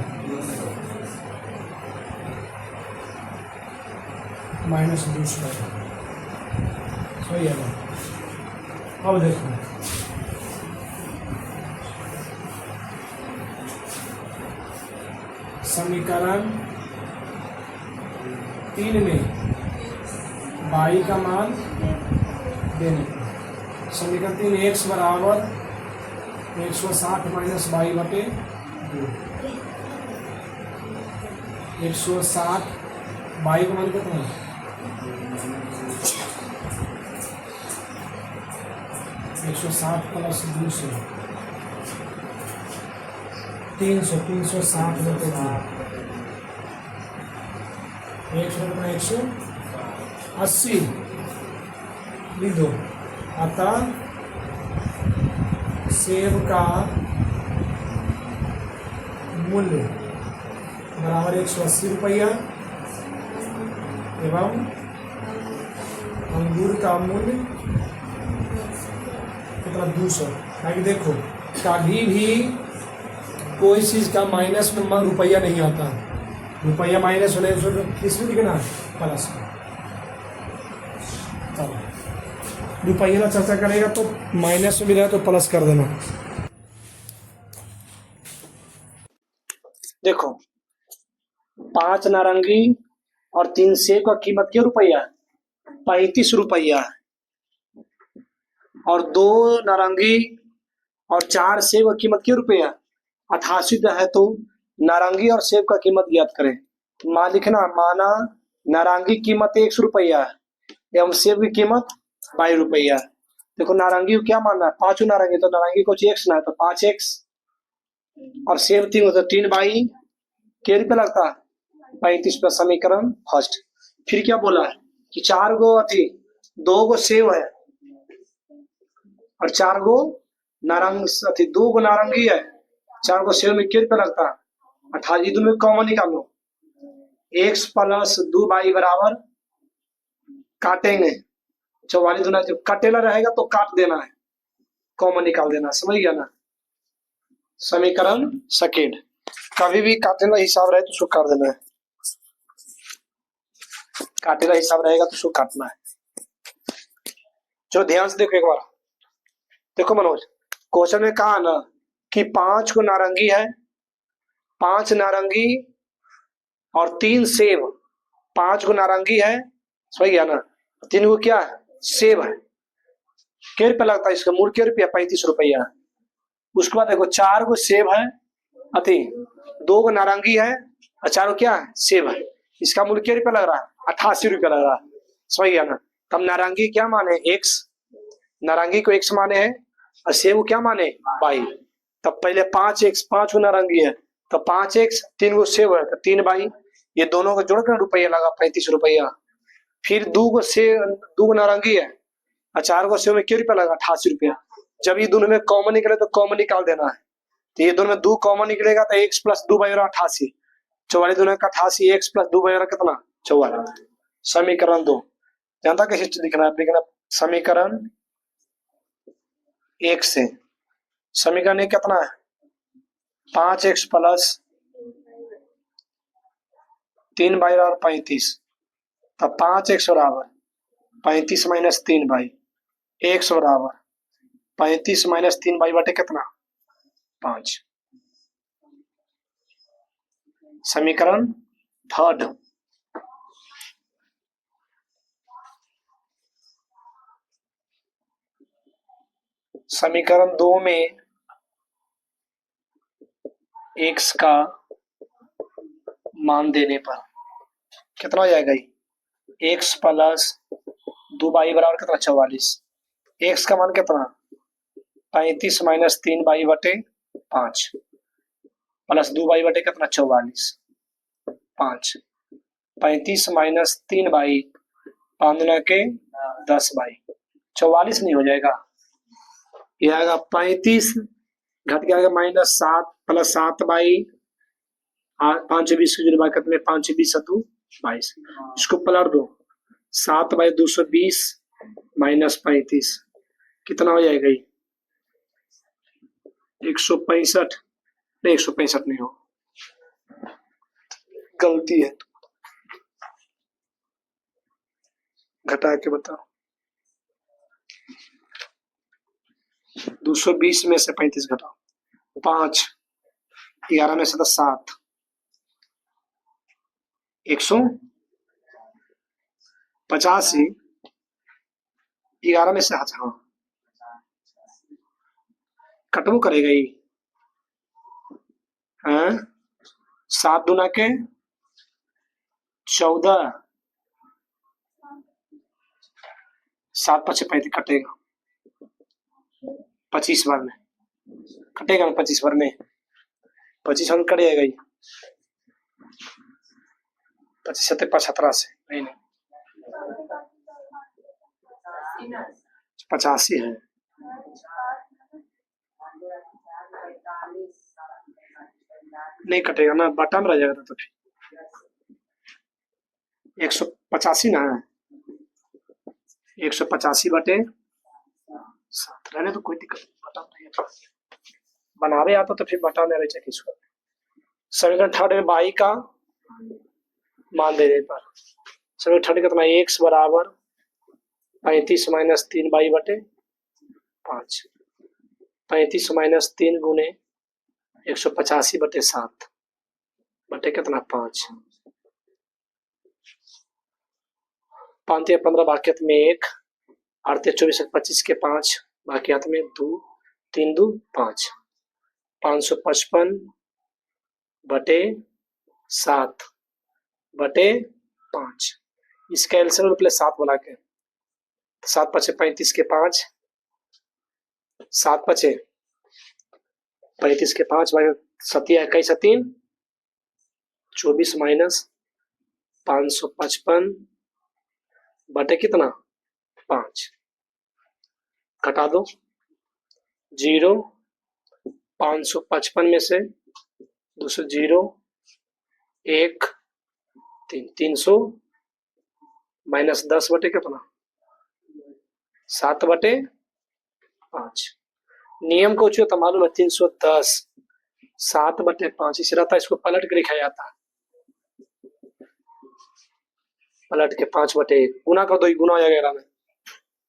माइनस 200, सही है ना। अब देखो समीकरण 3 में बाई का मान देने पर, समीकरण 3 x बराबर 160 माइनस बाई बटे 2, 160 बाई का मान कितना 160 प्लस 200 300, 360 बटे 2, 180 लिख दो। अतः सेब का मूल्य बराबर 180 रुपया एवं अंगूर का मूल्य कितना 200। ताकि देखो कभी भी कोई चीज़ का माइनस में रुपया नहीं आता, रुपया माइनस होने किसमें लिखना प्लस। चलो रुपये का चर्चा करेगा तो माइनस में भी रहे तो प्लस कर देना। देखो 5 नारंगी और 3 सेब का कीमत क्या रुपया 35 रुपया, और 2 नारंगी और 4 सेब का कीमत क्या रुपया 88 है। तो नारंगी और सेब का कीमत ज्ञात करें। तो मान लिखना, माना नारंगी कीमत 100 रुपया एवं सेब की कीमत 22 रुपया। देखो नारंगी को क्या मानना है 5 नारंगी, तो नारंगी को x ना है तो 5x, और सेब 3 तो 3 बाई क्या रुपया लगता 35 पर। समीकरण फर्स्ट। फिर क्या बोला है कि 4 गो 2 गो सेब है और 4 गो नारंगी 2 गो नारंगी है, 4 गो सेब में क्या रुपया लगता 28। दो में कॉमन निकालो, x प्लस 2 बाई बराबर काटेंगे 44 दूना, जब काटेला रहेगा तो काट देना है, कॉमन निकाल देना, समझ गया ना। समीकरण सेकेंड। कभी भी काटेला हिसाब रहे तो उसको काट देना है, काटेला हिसाब रहेगा तो उसको काटना है। जो ध्यान से देखो एक बार, देखो मनोज क्वेश्चन में कहा ना कि 5 को नारंगी है, 5 नारंगी और 3 सेब, 5 को नारंगी है, समझ गया ना, 3 को क्या है सेब है। क्या रुपया लगता है इसका मूल्य क्या रुपया 35 रुपया। उसके बाद देखो 4 को सेब है, 2 को नारंगी है और 4 को क्या है सेब है, इसका मूल्य क्या रुपया लग रहा है 88 रुपया लग रहा है, समझ गया ना। तब नारंगी क्या माने x, नारंगी को x माने है और सेब को क्या माने बाई। तब पहले 5x, 5 को नारंगी है तो 5x, 3 को सेब है तो 3 बाई, ये दोनों को जोड़कर रुपया लगा 35 रुपया। फिर 2 को नारंगी है और 4 को सेब में क्या रुपया लगा 88 रुपया। जब ये दोनों में कॉमन निकले तो कॉमन निकाल देना है, तो ये दोनों में 2 कॉमन निकलेगा तो x प्लस 2 बाई 88, 44 दोनों का 88, x प्लस 2 बाई कितना 44। समीकरण 2। जानता कैसे लिखना है? लिखना समीकरण एक से, समीकरण एक कितना है? 5x प्लस 3y और 35, तब 5x बराबर 35 माइनस 3y, x बराबर 35 माइनस 3y बटे कितना? 5। समीकरण थर्ड। समीकरण 2 में x का मान देने पर कितना हो जाएगा? x प्लस 2y बराबर कितना? 44। x का मान कितना? 35 माइनस 3y बटे 5 प्लस 2y बटे कितना? 44। 5 35 माइनस 3y 5 दुना के 10y, 44 नहीं हो जाएगा? ये आएगा 35 घट के आएगा माइनस 7 प्लस 7y 5 20 कितने? 5 20 सतु 22। इसको पलट दो, 7/220 माइनस 35 कितना हो जाएगा? ये 165 नहीं, 165 नहीं हो, गलती है, घटा के बताओ। 220 में से 35 घटाओ, 5 11 में से 10 7, 185 11 में से, हाँ कटबो करेगा ये, हाँ 7 दुना के 14, 7 5 35 कटेगा 25 बार में, कटेगा ना 25 बार में, 25 बार में कट जाएगा ये, 25 7 75 से नहीं 85 है। नहीं कटेगा ना, बटा में रह जाएगा तो फिर 185 ना है, 185 बटे 7 रहने तो कोई दिक्कत नहीं, बटा नहीं बनावे आता तो फिर बटा नहीं रहे किसको। समीकरण थर्ड में y का मान देने पर समीकरण थर्ड कितना? x बराबर 35 माइनस 3y बटे 5, 35 माइनस 3 गुने 185 बटे 7 बटे कितना? 5, 5 या 15 बाकियत में 1, 8 24 25 के 5 बाकियात में 2, 3 2 5, 555 बटे 7 बटे 5। इसका एलसीएम प्लस 7 बना के 7 5 35 के 5, 7 5 35 के 5 भाई 7 21 3 24 माइनस 555 बटे कितना? 5, घटा दो 0, 555 में से 200 0 1 3 300 माइनस 10 बटे कितना? 7 बटे 5। नियम को छो तो मालूम है 310 7 बटे 5 इस रहता है, इसको पलट के लिखा जाता है, पलट के 5 बटे 1 गुना कर दो, गुना हो जाएगा में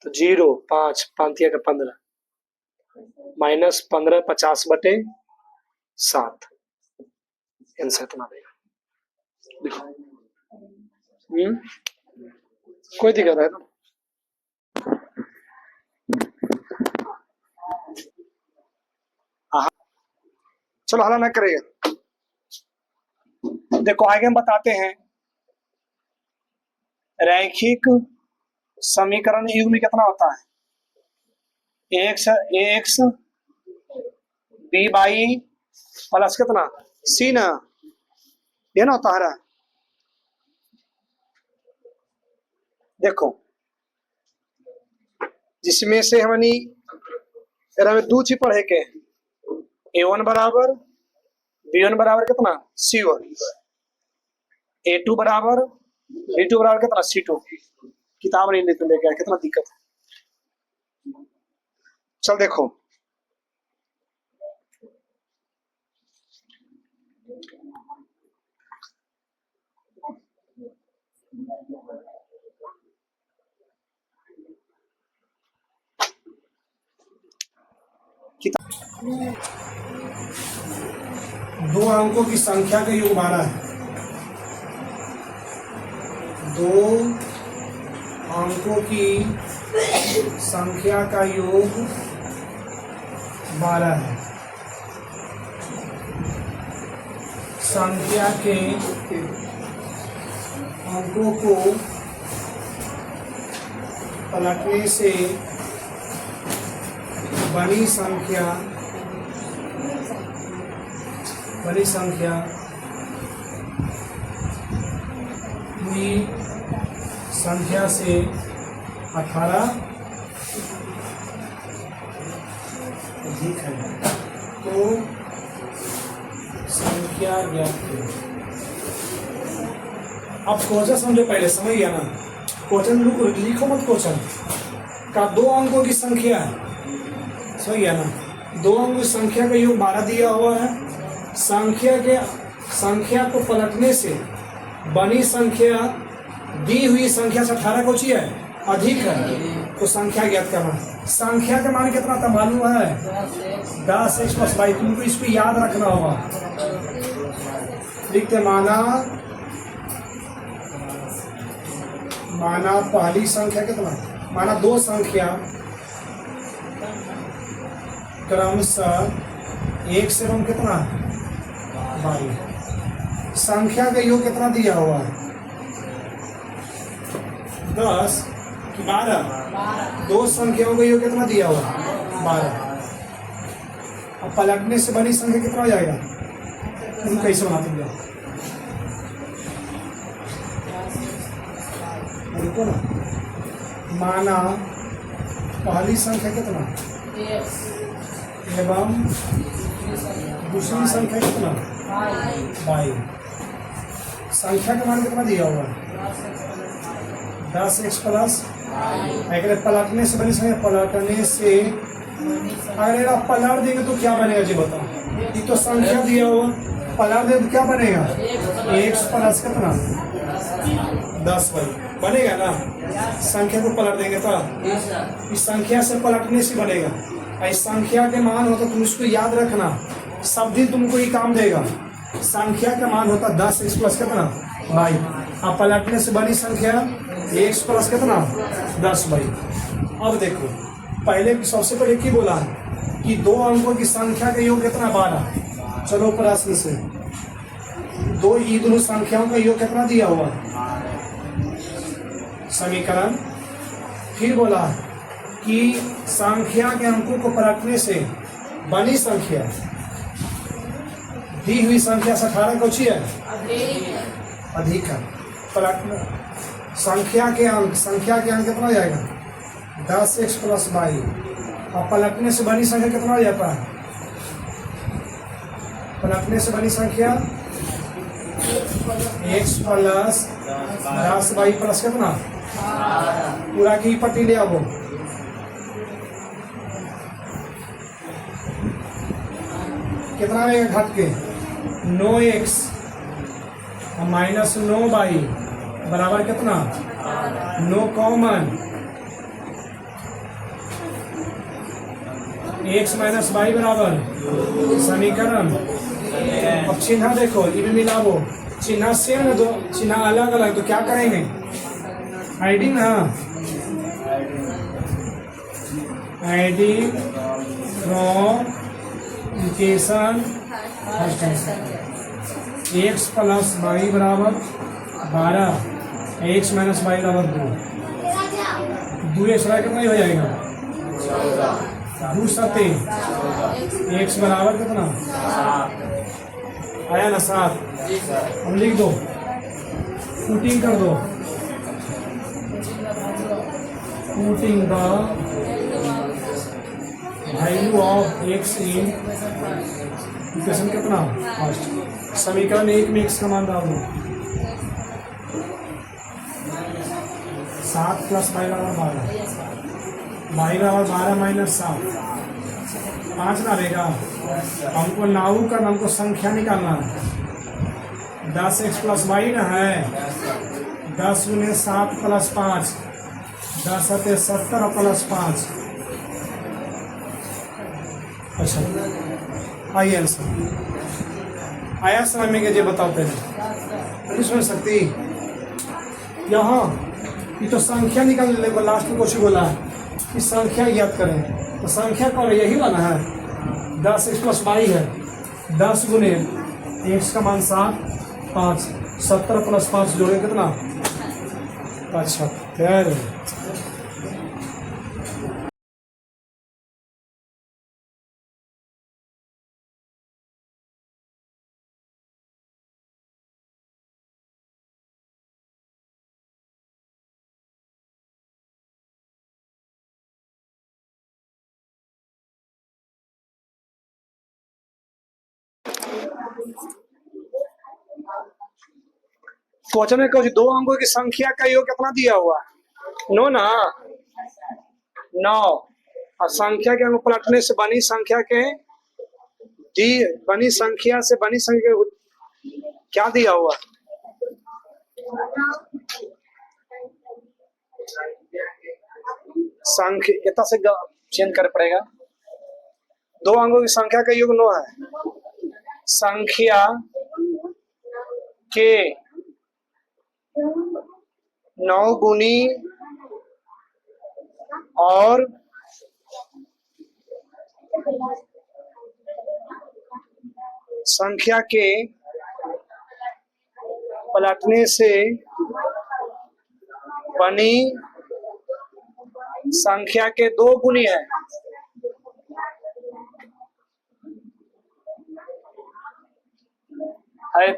तो 0 5 5 का 15 माइनस 15 50 बटे 7 आंसर इतना देगा। देखो कोई दिक्कत है तो चलो हला ना करेगा। देखो आगे हम बताते हैं रैखिक समीकरण युग्म में कितना होता है? एक्स बी बाई प्लस कितना? सी ना, ये ना होता है। देखो जिसमें से हमनी दो चीज पढ़े के A1 बराबर B1 बराबर कितना? C1, A2 बराबर B2 बराबर कितना? C2। किताब नहीं लेके लेके आया, कितना दिक्कत है। चल देखो, दो अंकों की संख्या का योग 12 है। दो अंकों की संख्या का योग 12 है। संख्या के अंकों को पलटने से बड़ी संख्या पूरी संख्या से 18 अधिक है तो संख्या ज्ञात करें। अब क्वेश्चन समझो, पहले समझ गया ना। क्वेश्चन लिखो मत, क्वेश्चन का दो अंकों की संख्या है, समझ गया ना। दो अंकों की संख्या का योग 12 दिया हुआ है। संख्या को पलटने से बनी संख्या दी हुई संख्या से 18 को है अधिक है तो संख्या ज्ञात करना। संख्या का मान कितना था मालूम है? 10x + y। तुमको इसको याद रखना होगा। लिखते माना पहली संख्या कितना, माना दो संख्या क्रमशः 1 से कम कितना 22। संख्या का योग कितना दिया हुआ है? 10 कि 12? दो संख्याओं का योग कितना दिया हुआ है? 12। अब पलटने से बड़ी संख्या कितना हो जाएगा? तुम कैसे बनाते हो? देखो ना, माना पहली संख्या कितना एवं दूसरी संख्या कितना 22। संख्या का मान कितना दिया हुआ है? 10x + अगर पलटने से बनी संख्या, पलटने से अगर आप पलट देंगे तो क्या बनेगा जी बताओ? ये तो संख्या दिया हुआ, पलट देंगे तो क्या बनेगा? x + कितना 10y बनेगा ना। संख्या को पलट देंगे तो इस संख्या से पलटने से बनेगा। इस संख्या के मान होता, तुम इसको याद रखना, सब दिन तुमको ये काम देगा। संख्या का मान होता 10x + कितना 22। अब पलटने से बड़ी संख्या x + कितना 10y। अब देखो, पहले सबसे पहले क्या बोला कि दो अंकों की संख्या का योग कितना 12। चलो प्रश्न से दो दोनों संख्याओं का योग कितना दिया हुआ समीकरण। फिर बोला कि संख्या के अंकों को पलटने से बनी संख्या दी हुई संख्या से 18 को है अधिक है। पलटना संख्या के अंक कितना हो जाएगा? 10x + y। और पलटने से बनी संख्या कितना हो जाता है? पलटने से बनी संख्या x + 10y + कितना पूरा की पट्टी ले आओ। कितना आएगा घट के? 9x और -9y बराबर कितना 9 कॉमन x - y बराबर समीकरण। अब चिन्ह देखो, ये भी मिलाओ, चिन्ह सेम दो, चिन्ह अलग अलग, तो क्या करेंगे? एडिंग ना, adding from equation x + y बराबर 12, x - y बराबर 2। 2 x कितना हो जाएगा? 2 7 x बराबर कितना आया ना 7। हम लिख दो, पुटिंग कर दो, putting the value of x in equation कितना फर्स्ट। समीकरण 1 में x का मान डाल दो। 7 प्लस बाई बराबर 12, बाई बराबर 12 माइनस 7, 5 ना रहेगा। हमको नाऊ का हमको संख्या निकालना है। 10x प्लस बाई ना है, 10 गुने 7 प्लस 5, 10 आते 70 और प्लस 5। अच्छा आइए आंसर आया समझ में? कि बताओ पहले नहीं समझ सकती। यहाँ ये तो संख्या निकाल ले, लास्ट में कुछ बोला है कि संख्या ज्ञात करें, तो संख्या कौन है? यही वाला है। 10x प्लस बाई है, 10 गुने x का मान 7, 5, 70 प्लस 5 जोड़े कितना? 75। क्वेश्चन में कुछ दो अंकों की संख्या का योग कितना दिया हुआ है? 9 ना, 9। और संख्या के अंक पलटने से बनी संख्या के बनी संख्या से बनी संख्या क्या दिया हुआ? संख्या इतना से चेंज कर पड़ेगा। दो अंकों की संख्या का योग 9 है। संख्या के 9 गुनी और संख्या के पलटने से बनी संख्या के 2 गुनी है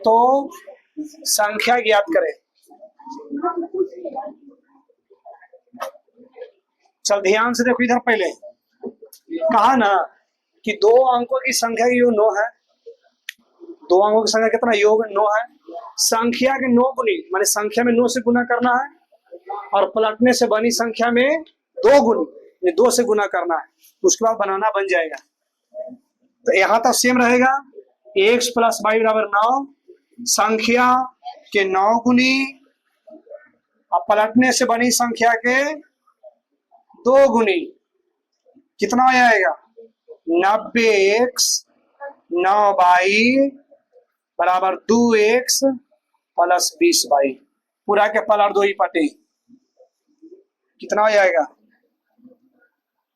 तो संख्या ज्ञात करें। चल ध्यान से देखो इधर, पहले कहा ना कि दो अंकों की संख्या का योग 9 है। दो अंकों की संख्या कितना? योग 9 है। संख्या के 9 गुनी माने संख्या में 9 से गुना करना है, और पलटने से बनी संख्या में 2 गुनी 2 से गुना करना है, उसके बाद बनाना बन जाएगा। तो यहाँ तक सेम रहेगा। x प्लस बाई बराबर 9, संख्या के 9 गुनी और पलटने से बनी संख्या के 2 गुनी कितना हो जाएगा? 90x 9 बाई बराबर 2x प्लस 20 बाई, पूरा के पलट 2 ही पटे कितना हो जाएगा?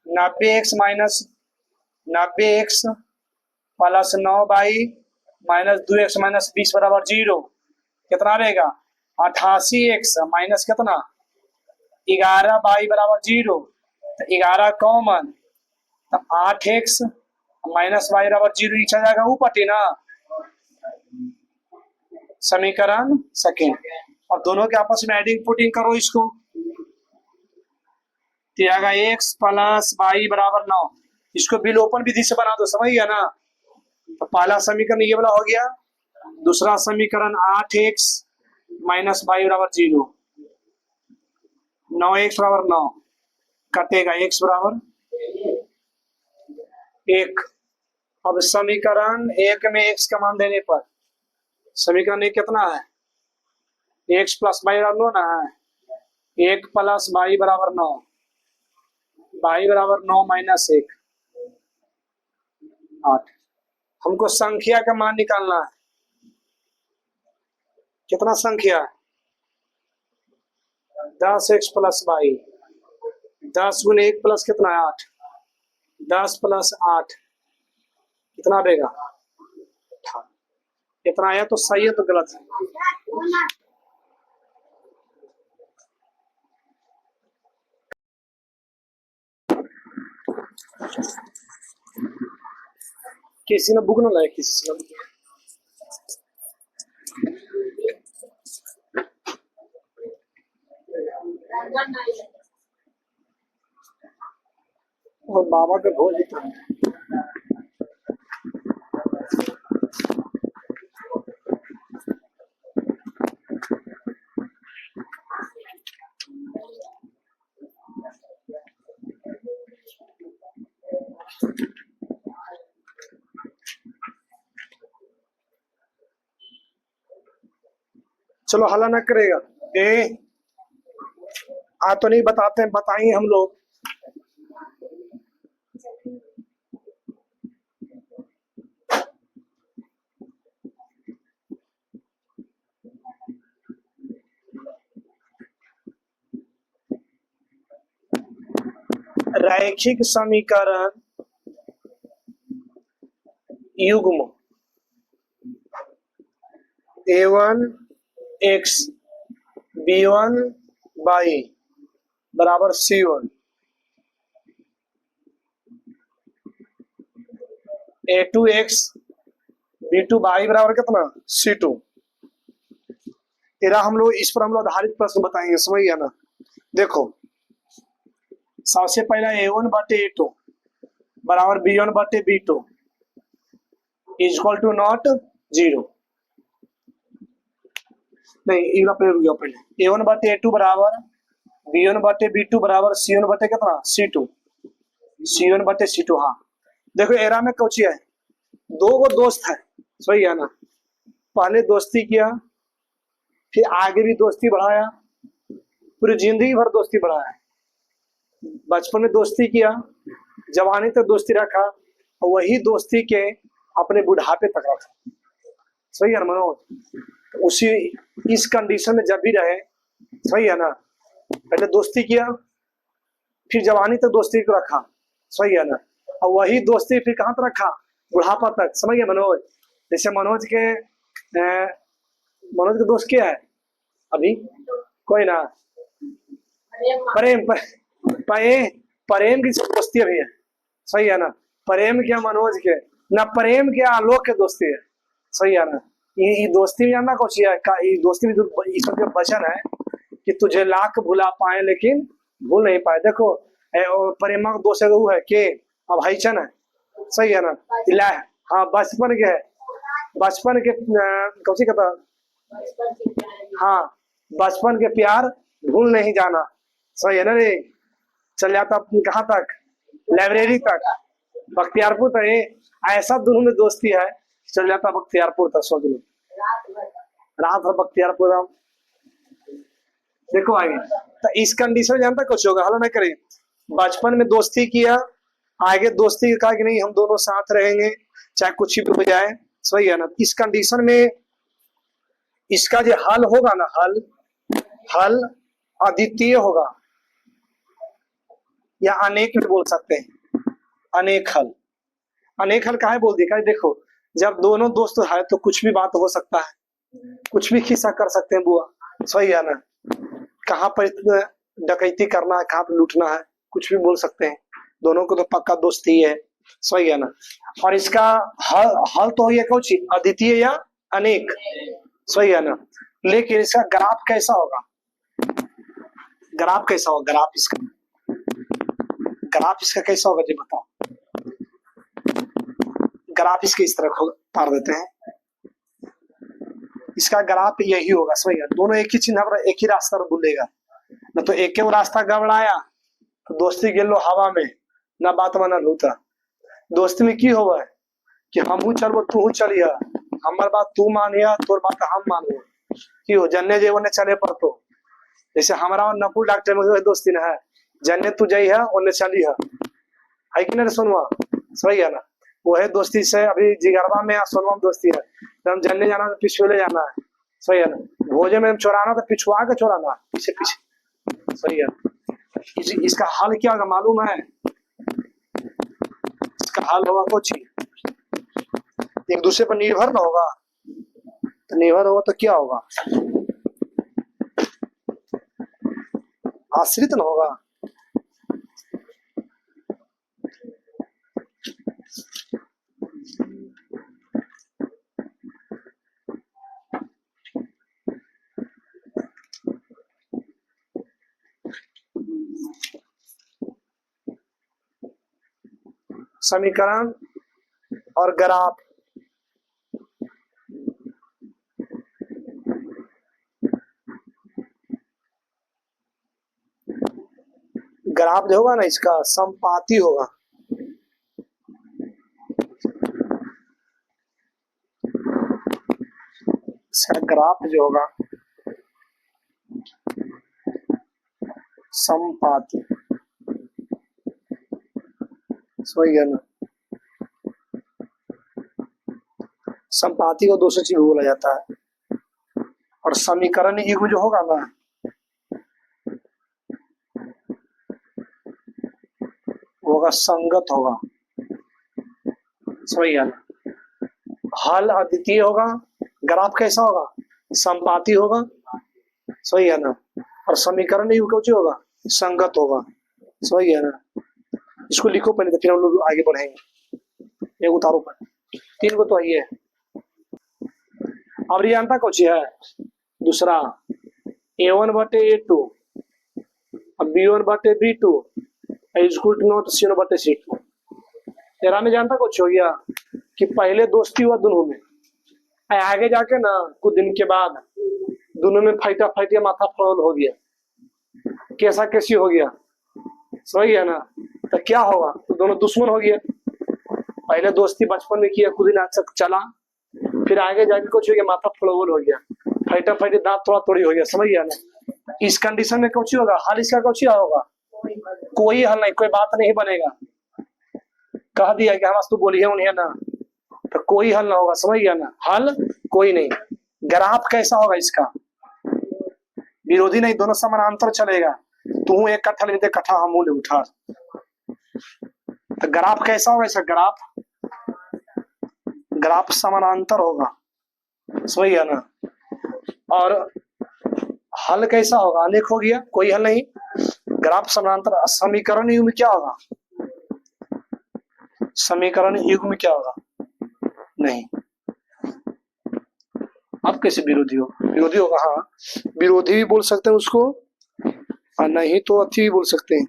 90x minus 90x plus 9 by minus 2x minus 20 बराबर 0, कितना रहेगा? 88x माइनस कितना? 11 बाई बराबर 0, तो 11 कॉमन, तो 8x माइनस बाई बराबर 0 नीचे जाएगा ऊपर ना। समीकरण सेकेंड, और दोनों के आपस में एडिंग पुटिंग करो इसको, तो आएगा x प्लस बाई बराबर 9। इसको विलोपन विधि से बना दो, समझ गया ना। तो पहला समीकरण ये वाला हो गया, दूसरा समीकरण 8x माइनस बाई बराबर 0, 9x बराबर 9 कटेगा x बराबर 1। अब समीकरण 1 में x का मान देने पर समीकरण 1 कितना है? x प्लस बाई बराबर 9 ना है। 1 प्लस बाई बराबर 9, बाई बराबर 9 माइनस 1 8। हमको संख्या का मान निकालना है। कितना संख्या है? 10x प्लस बाई, 10 गुने 1 प्लस कितना है? 8, 10 प्लस 8 कितना देगा? 18। इतना आया तो सही है तो गलत है? किसी ने बुक ना लाया, किसी ने और बाबा के भोज चलो हल्ला ना करेगा। ए आज तो नहीं बताते हैं, बताएंगे हम लोग। रैखिक समीकरण युग्म a1 x b1 y बराबर c1, a2 x b2 y बराबर कितना c2। तेरा हम लोग इस पर हम लोग आधारित प्रश्न बताएंगे, समझ गया ना। देखो सबसे पहला a1 बटे a2 बराबर b1 बटे b2 इक्वल टू नॉट 0। नहीं पहले a1 बटे a2 बराबर b1 बटे b2 बराबर c1 बटे कितना c2, c1 बटे c2। हाँ देखो एरा में कौची है, दो गो दोस्त है, सही है ना। पहले दोस्ती किया, फिर आगे भी दोस्ती बढ़ाया, पूरी जिंदगी भर दोस्ती बढ़ाया। बचपन में दोस्ती किया, जवानी तक दोस्ती रखा, और वही दोस्ती के अपने बुढ़ापे तक रखा, सही है ना मनोज। उसी इस कंडीशन में जब भी रहे, सही है ना। पहले दोस्ती किया, फिर जवानी तक दोस्ती को रखा, सही है ना। और वही दोस्ती फिर कहाँ तक रखा, बुढ़ापा तक, समझ गए मनोज। जैसे मनोज के दोस्त क्या है अभी, कोई ना, प्रेम प्रेम की दोस्ती अभी है, सही है ना। प्रेम क्या मनोज के ना, प्रेम क्या आलोक के दोस्ती है, सही है ना। ये दोस्ती में जानना कुछ है, ये दोस्ती में ईश्वर का वचन है कि तुझे लाख भुला पाए लेकिन भूल नहीं पाए। देखो प्रेमा का दोस्त वो है के अभाईचन है, सही है ना। इला हाँ बचपन के है, बचपन के कौन कहता, हाँ बचपन के प्यार भूल नहीं जाना, सही है ना रे। चल जाता कहाँ तक, लाइब्रेरी तक, बख्तियारपुर तक। ऐसा दोनों में दोस्ती है, चल जाता बख्तियारपुर तक, सोच लो रात भर बख्तियारपुर। देखो आगे तो इस कंडीशन में जानता कुछ होगा, हल ना करें। बचपन में दोस्ती किया, आगे दोस्ती कहा कि नहीं हम दोनों साथ रहेंगे चाहे कुछ भी हो जाए, सही है ना। इस कंडीशन में इसका जो हल होगा ना, हल अद्वितीय होगा, या अनेक भी बोल सकते हैं। अनेक हल काहे बोल दिया, देखो जब दोनों दोस्त है तो कुछ भी बात हो सकता है, कुछ भी खिस्सा कर सकते हैं बुआ, सही है ना। कहाँ पर डकैती करना है, कहाँ पर लूटना है, कुछ भी बोल सकते हैं। दोनों को तो पक्का दोस्ती है, सही है ना। और इसका हल तो ये कुछ अद्वितीय या अनेक, सही है ना। लेकिन इसका ग्राफ कैसा होगा, ग्राफ इसका कैसा होगा जी बताओ। ग्राफ इसके इस तरह पार देते हैं, इसका ग्राफ यही होगा, सही है। दोनों एक ही चिन्ह पर एक ही रास्ता पर बुलेगा, न तो एक रास्ता गड़बड़ाया तो दोस्ती गेलो हवा में, ना बात मानल होता। दोस्ती में की होगा है कि हमहू चलबो तू चलिया, हमार बात तू मानिया, तोर बात हम मानो, की हो जन्ने जेवने चले पर। तो जैसे हमारा और नकुल डॉक्टर में दोस्ती न है, जन्ने तू जाई है ओने चली है कि नहीं सुनवा, सही है ना। वो है दोस्ती से अभी जिगरवा में या सोनवा में दोस्ती है, तो हम जन्ने जाना तो पिछुए जाना है, सही है ना। भोजे में हम चोराना तो पिछुआ के चोराना, पीछे पीछे, सही है। इसका हल क्या होगा मालूम है, इसका हल होगा कुछ एक दूसरे पर निर्भर ना होगा, तो निर्भर होगा तो क्या होगा, आश्रित ना होगा। समीकरण और ग्राफ, ग्राफ जो होगा ना इसका संपाती होगा, इसका ग्राफ जो होगा संपाति, सही है ना। संपाति को दो से भी बोला जाता है। और समीकरण युग्म जो होगा ना, वो होगा संगत होगा, सही है ना। हल अद्वितीय होगा, ग्राफ कैसा होगा, संपाति होगा, सही है ना। और समीकरण युग्म क्या होगा, संगत होगा, सही है ना। इसको लिखो पहले, तो फिर हम लोग आगे बढ़ेंगे। एक उतारो पर, तीन को तो ये है। अब रियांता कौन सी है, दूसरा A1 बटे A2, अब B1 बटे B2 equal to not C1 बटे C2। तेरा में जानता कुछ हो गया कि पहले दोस्ती हुआ दोनों में, आगे जाके ना कुछ दिन के बाद दोनों में फाइटा फाइटिया माथा फौल हो गया, कैसा कैसी हो गया, सही है ना। तो क्या होगा, तो दोनों दुश्मन हो गया। पहले दोस्ती बचपन में किया, कुछ दिन आज तक चला, फिर आगे जाके कुछ हो गया, माथा फड़ोल हो गया, फाइटा फाइटी दांत थोड़ा थोड़ी हो गया, समझ गया ना। इस कंडीशन में कुछ होगा, हल इसका कुछ होगा, कोई हल नहीं, कोई बात नहीं बनेगा। कह दिया कि हम तो बोलिए उन्हें ना, तो कोई हल ना होगा, समझ गया ना। हल कोई नहीं। ग्राफ कैसा होगा इसका, विरोधी नहीं, दोनों समानांतर चलेगा। तू एक कट्ठा लेते कट्ठा हम ले उठा, तो ग्राफ कैसा होगा इसका, ग्राफ समानांतर होगा, सही है ना। और हल कैसा होगा, अनेक हो गया, कोई हल नहीं, ग्राफ समानांतर। समीकरण युग्म क्या होगा, समीकरण युग्म क्या होगा, नहीं। अब कैसे विरोधी हो, विरोधी होगा, हाँ विरोधी भी बोल सकते हैं उसको, और नहीं तो अति भी बोल सकते हैं,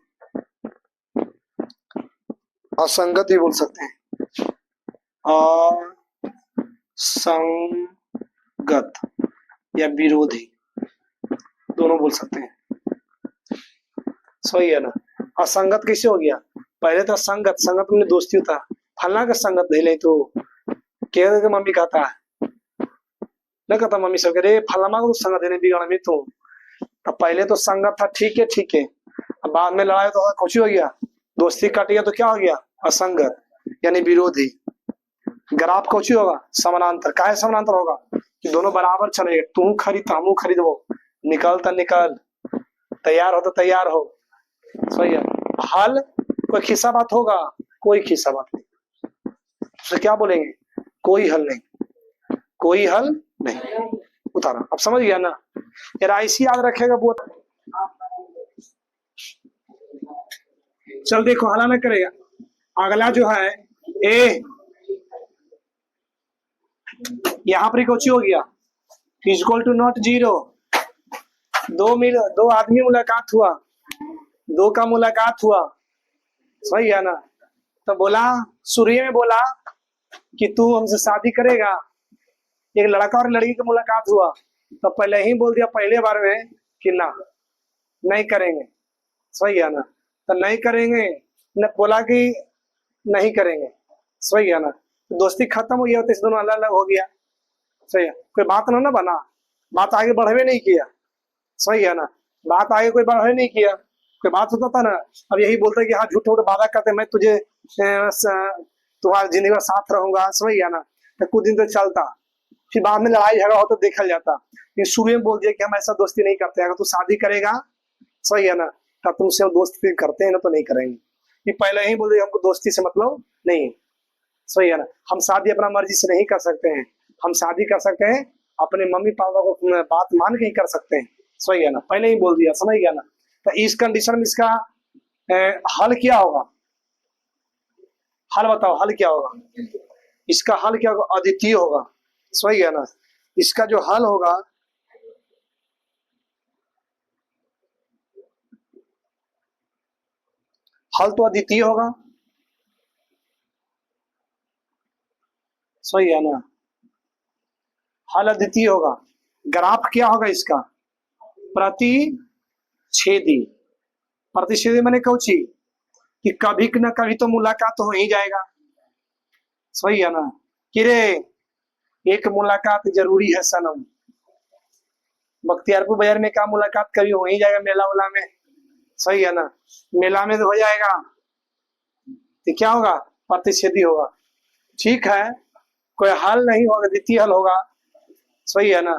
असंगत भी बोल सकते हैं, और संगत या विरोधी दोनों बोल सकते हैं, सही है ना। असंगत कैसे हो गया, पहले तो संगत, संगत में दोस्ती होता, फलना का संगत नहीं ले तो क्या मम्मी कहता है ना, कहता मम्मी सब रे फलाना को संगत देने बिगड़ में तो पहले तो संगत था, ठीक है ठीक है, अब बाद में लड़ाई तो कुछ हो गया, दोस्ती कट गया, तो क्या हो गया, असंगत यानी विरोधी। ग्राफ कुछ होगा, समानांतर। काहे समानांतर होगा कि दोनों बराबर चलेगा, तू खरीद हमू खरीदबो, निकल तो निकल, तैयार हो तो तैयार हो, सही है। हल कोई खिस्सा बात होगा, कोई खिस्सा बात नहीं, तो क्या बोलेंगे, कोई हल नहीं, कोई हल नहीं। उतारा, अब समझ गया ना। यार ऐसी याद रखेगा बहुत। चल देखो, हला ना करेगा। अगला जो है ए, यहाँ पर कुछ हो गया, इक्वल टू नॉट जीरो। दो आदमी मुलाकात हुआ, दो का मुलाकात हुआ, सही है ना। तो बोला, सूर्य में बोला कि तू हमसे शादी करेगा। एक लड़का और लड़की की मुलाकात हुआ, तो पहले ही बोल दिया पहले बार में कि ना, नहीं करेंगे, सही है ना। तो नहीं करेंगे, न बोला कि नहीं करेंगे, सही है ना। तो दोस्ती खत्म हो गया, तो इस दोनों अलग अलग हो गया, सही है। कोई बात ना बना, बात आगे बढ़वे नहीं किया, सही है ना। बात आगे कोई बढ़वे नहीं किया, कोई बात होता था ना। अब यही बोलते हैं कि हाँ झूठ वादा करते, मैं तुझे तुम्हारी जिंदगी में साथ रहूंगा, सही है ना। तो कुछ दिन तो चलता, फिर बाद में लड़ाई झगड़ा हो तो देखा जाता। फिर शुरू में बोल दिया कि हम ऐसा दोस्ती नहीं करते, अगर तू शादी करेगा, सही है ना, तो तुमसे हम दोस्ती करते हैं ना, तो नहीं करेंगे। ये पहले ही बोल दिया हमको दोस्ती से मतलब नहीं है, सही है ना। हम शादी अपना मर्जी से नहीं कर सकते हैं, हम शादी कर सकते हैं अपने मम्मी पापा को बात मान के ही कर सकते हैं, सही है ना, पहले ही बोल दिया, समझ गया ना। तो इस कंडीशन में इसका हल क्या होगा, हल बताओ, हल क्या होगा इसका, हल क्या होगा, अद्वितीय होगा, सही है ना। इसका जो हल होगा, हल तो अद्वितीय होगा, सही है ना, हल अद्वितीय होगा। ग्राफ क्या होगा इसका, प्रतिच्छेदी। प्रतिच्छेदी मैंने कौची कि कभी न कभी तो मुलाकात हो ही जाएगा, सही है ना। कि रे एक मुलाकात जरूरी है सनम, बख्तियारपुर बाजार में का मुलाकात कभी हो ही जाएगा, मेला उला में, सही है ना, मेला में तो हो जाएगा, तो क्या होगा, प्रतिच्छेदी होगा। ठीक है, कोई हल नहीं होगा, द्वितीय हल होगा, सही है ना,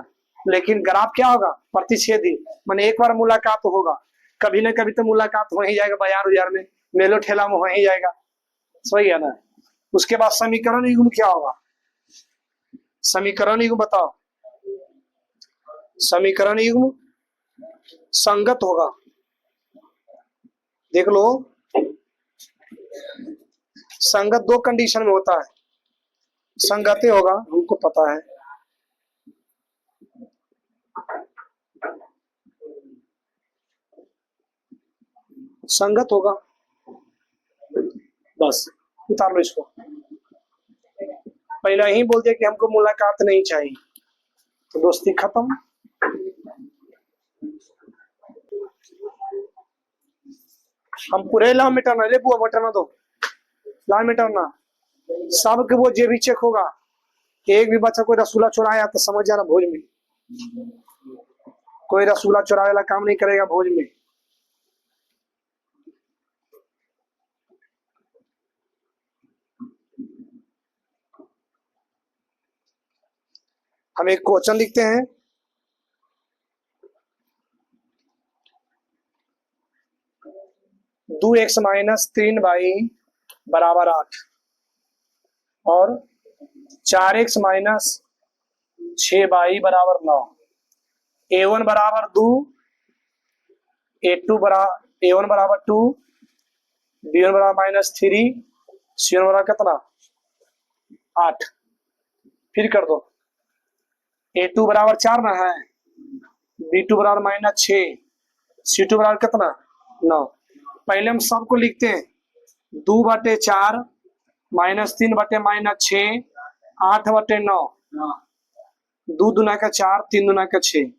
लेकिन ग्राफ क्या होगा, प्रतिच्छेदी। माने एक बार मुलाकात तो होगा, कभी ना कभी तो मुलाकात हो ही जाएगा, बाजार उजार में, मेलो ठेला में हो ही जाएगा, सही है ना। उसके बाद समीकरण युग्म क्या होगा, समीकरण युग्म बताओ। समीकरण युग्म संगत होगा, देख लो, संगत दो कंडीशन में होता है, संगते होगा, हमको पता है। संगत होगा, बस उतार लो इसको, पहले ही बोल दिया कि हमको मुलाकात नहीं चाहिए, तो दोस्ती खत्म। हम पूरे ला मिटाना, ले बुआ मिटाना दो, ला मिटाना सब के, वो जे भी चेक होगा, एक भी बच्चा कोई रसूला चुराया तो समझ जाना भोज में, कोई रसूला चुराने वाला काम नहीं करेगा भोज में। हम एक क्वेश्चन लिखते हैं, दो एक्स माइनस 3y बराबर 8 और 4x माइनस 6y बराबर 9, a1 बराबर 2, a1 बराबर 2, b1 बराबर -3, c1 बराबर कितना 8। फिर कर दो, a2 बराबर 4 ना है, b2 बराबर -6, c2 बराबर कितना 9। पहले हम सबको लिखते हैं, 2/4 -3/-6 8/9, 2 दूना का 4, 3 दूना का 6,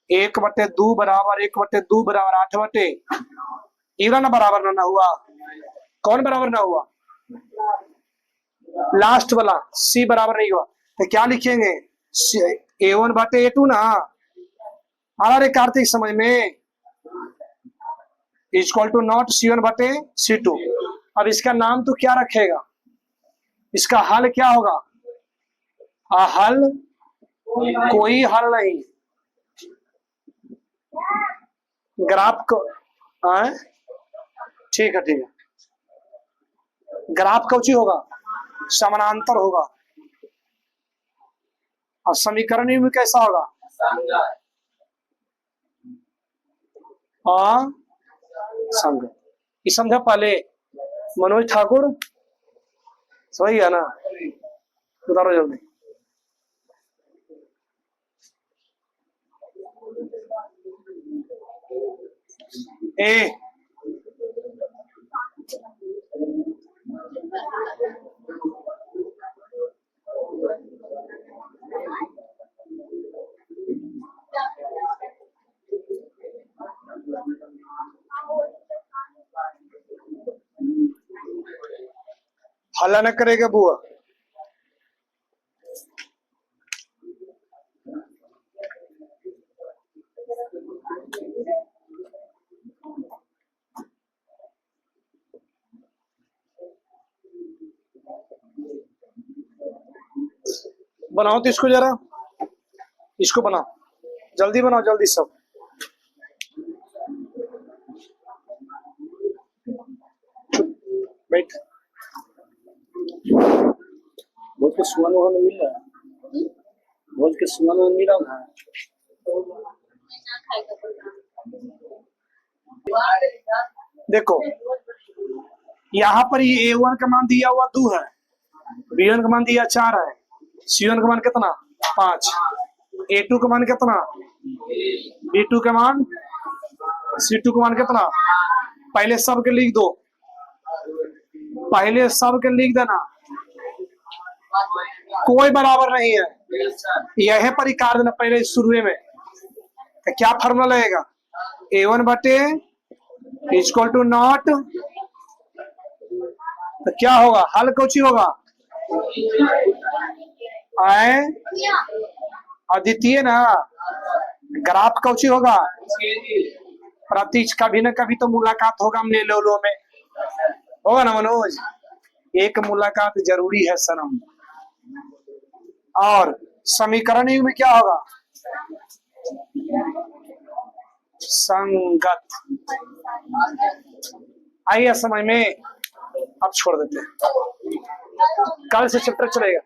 1/2 बराबर 1/2 बराबर 8/, इवन ना बराबर ना हुआ, कौन बराबर ना हुआ, लास्ट वाला सी बराबर नहीं हुआ, तो क्या लिखेंगे, a1/a2 ना, अरे कार्तिक समझ में, इक्वल टू नॉट c1/c2। अब इसका नाम तो क्या रखेगा, इसका हल क्या होगा, हल कोई हल नहीं, ग्राफ को, ठीक है ठीक है, ग्राफ कौची होगा, समानांतर होगा, और समीकरण में कैसा होगा, संगत। ये समझा पहले मनोज ठाकुर, सही है ना, उतारो जल्दी। ए हल्ला न करेगा बुआ, बनाओ तो इसको जरा, इसको बनाओ, जल्दी बनाओ, जल्दी सब। बैठ, भोज के सुमन वहां मिल रहा है, भोज के सुमन वहां मिल रहा है। देखो यहाँ पर ये a1 का मान दिया हुआ 2 है, b1 का मान दिया 4 है, c1 का मान कितना 5, a2 का मान कितना, b2 का मान, c2 का मान कितना, पहले सब के लिख दो, पहले सब के लिख देना, कोई बराबर नहीं है, यह पर ही काट देना पहले शुरू में। तो क्या फार्मूला लगेगा, a1/, इक्वल टू नॉट, तो क्या होगा, हल कौची होगा, अद्वितीय ना, ग्राफ कौची होगा, प्रतीच कभी ना कभी तो मुलाकात होगा हमने लोलो में, होगा ना मनोज? एक मुलाकात जरूरी है सनम। और समीकरण युग में क्या होगा? संगत। आइए समझ में, अब छोड़ देते हैं, कल से चैप्टर चलेगा।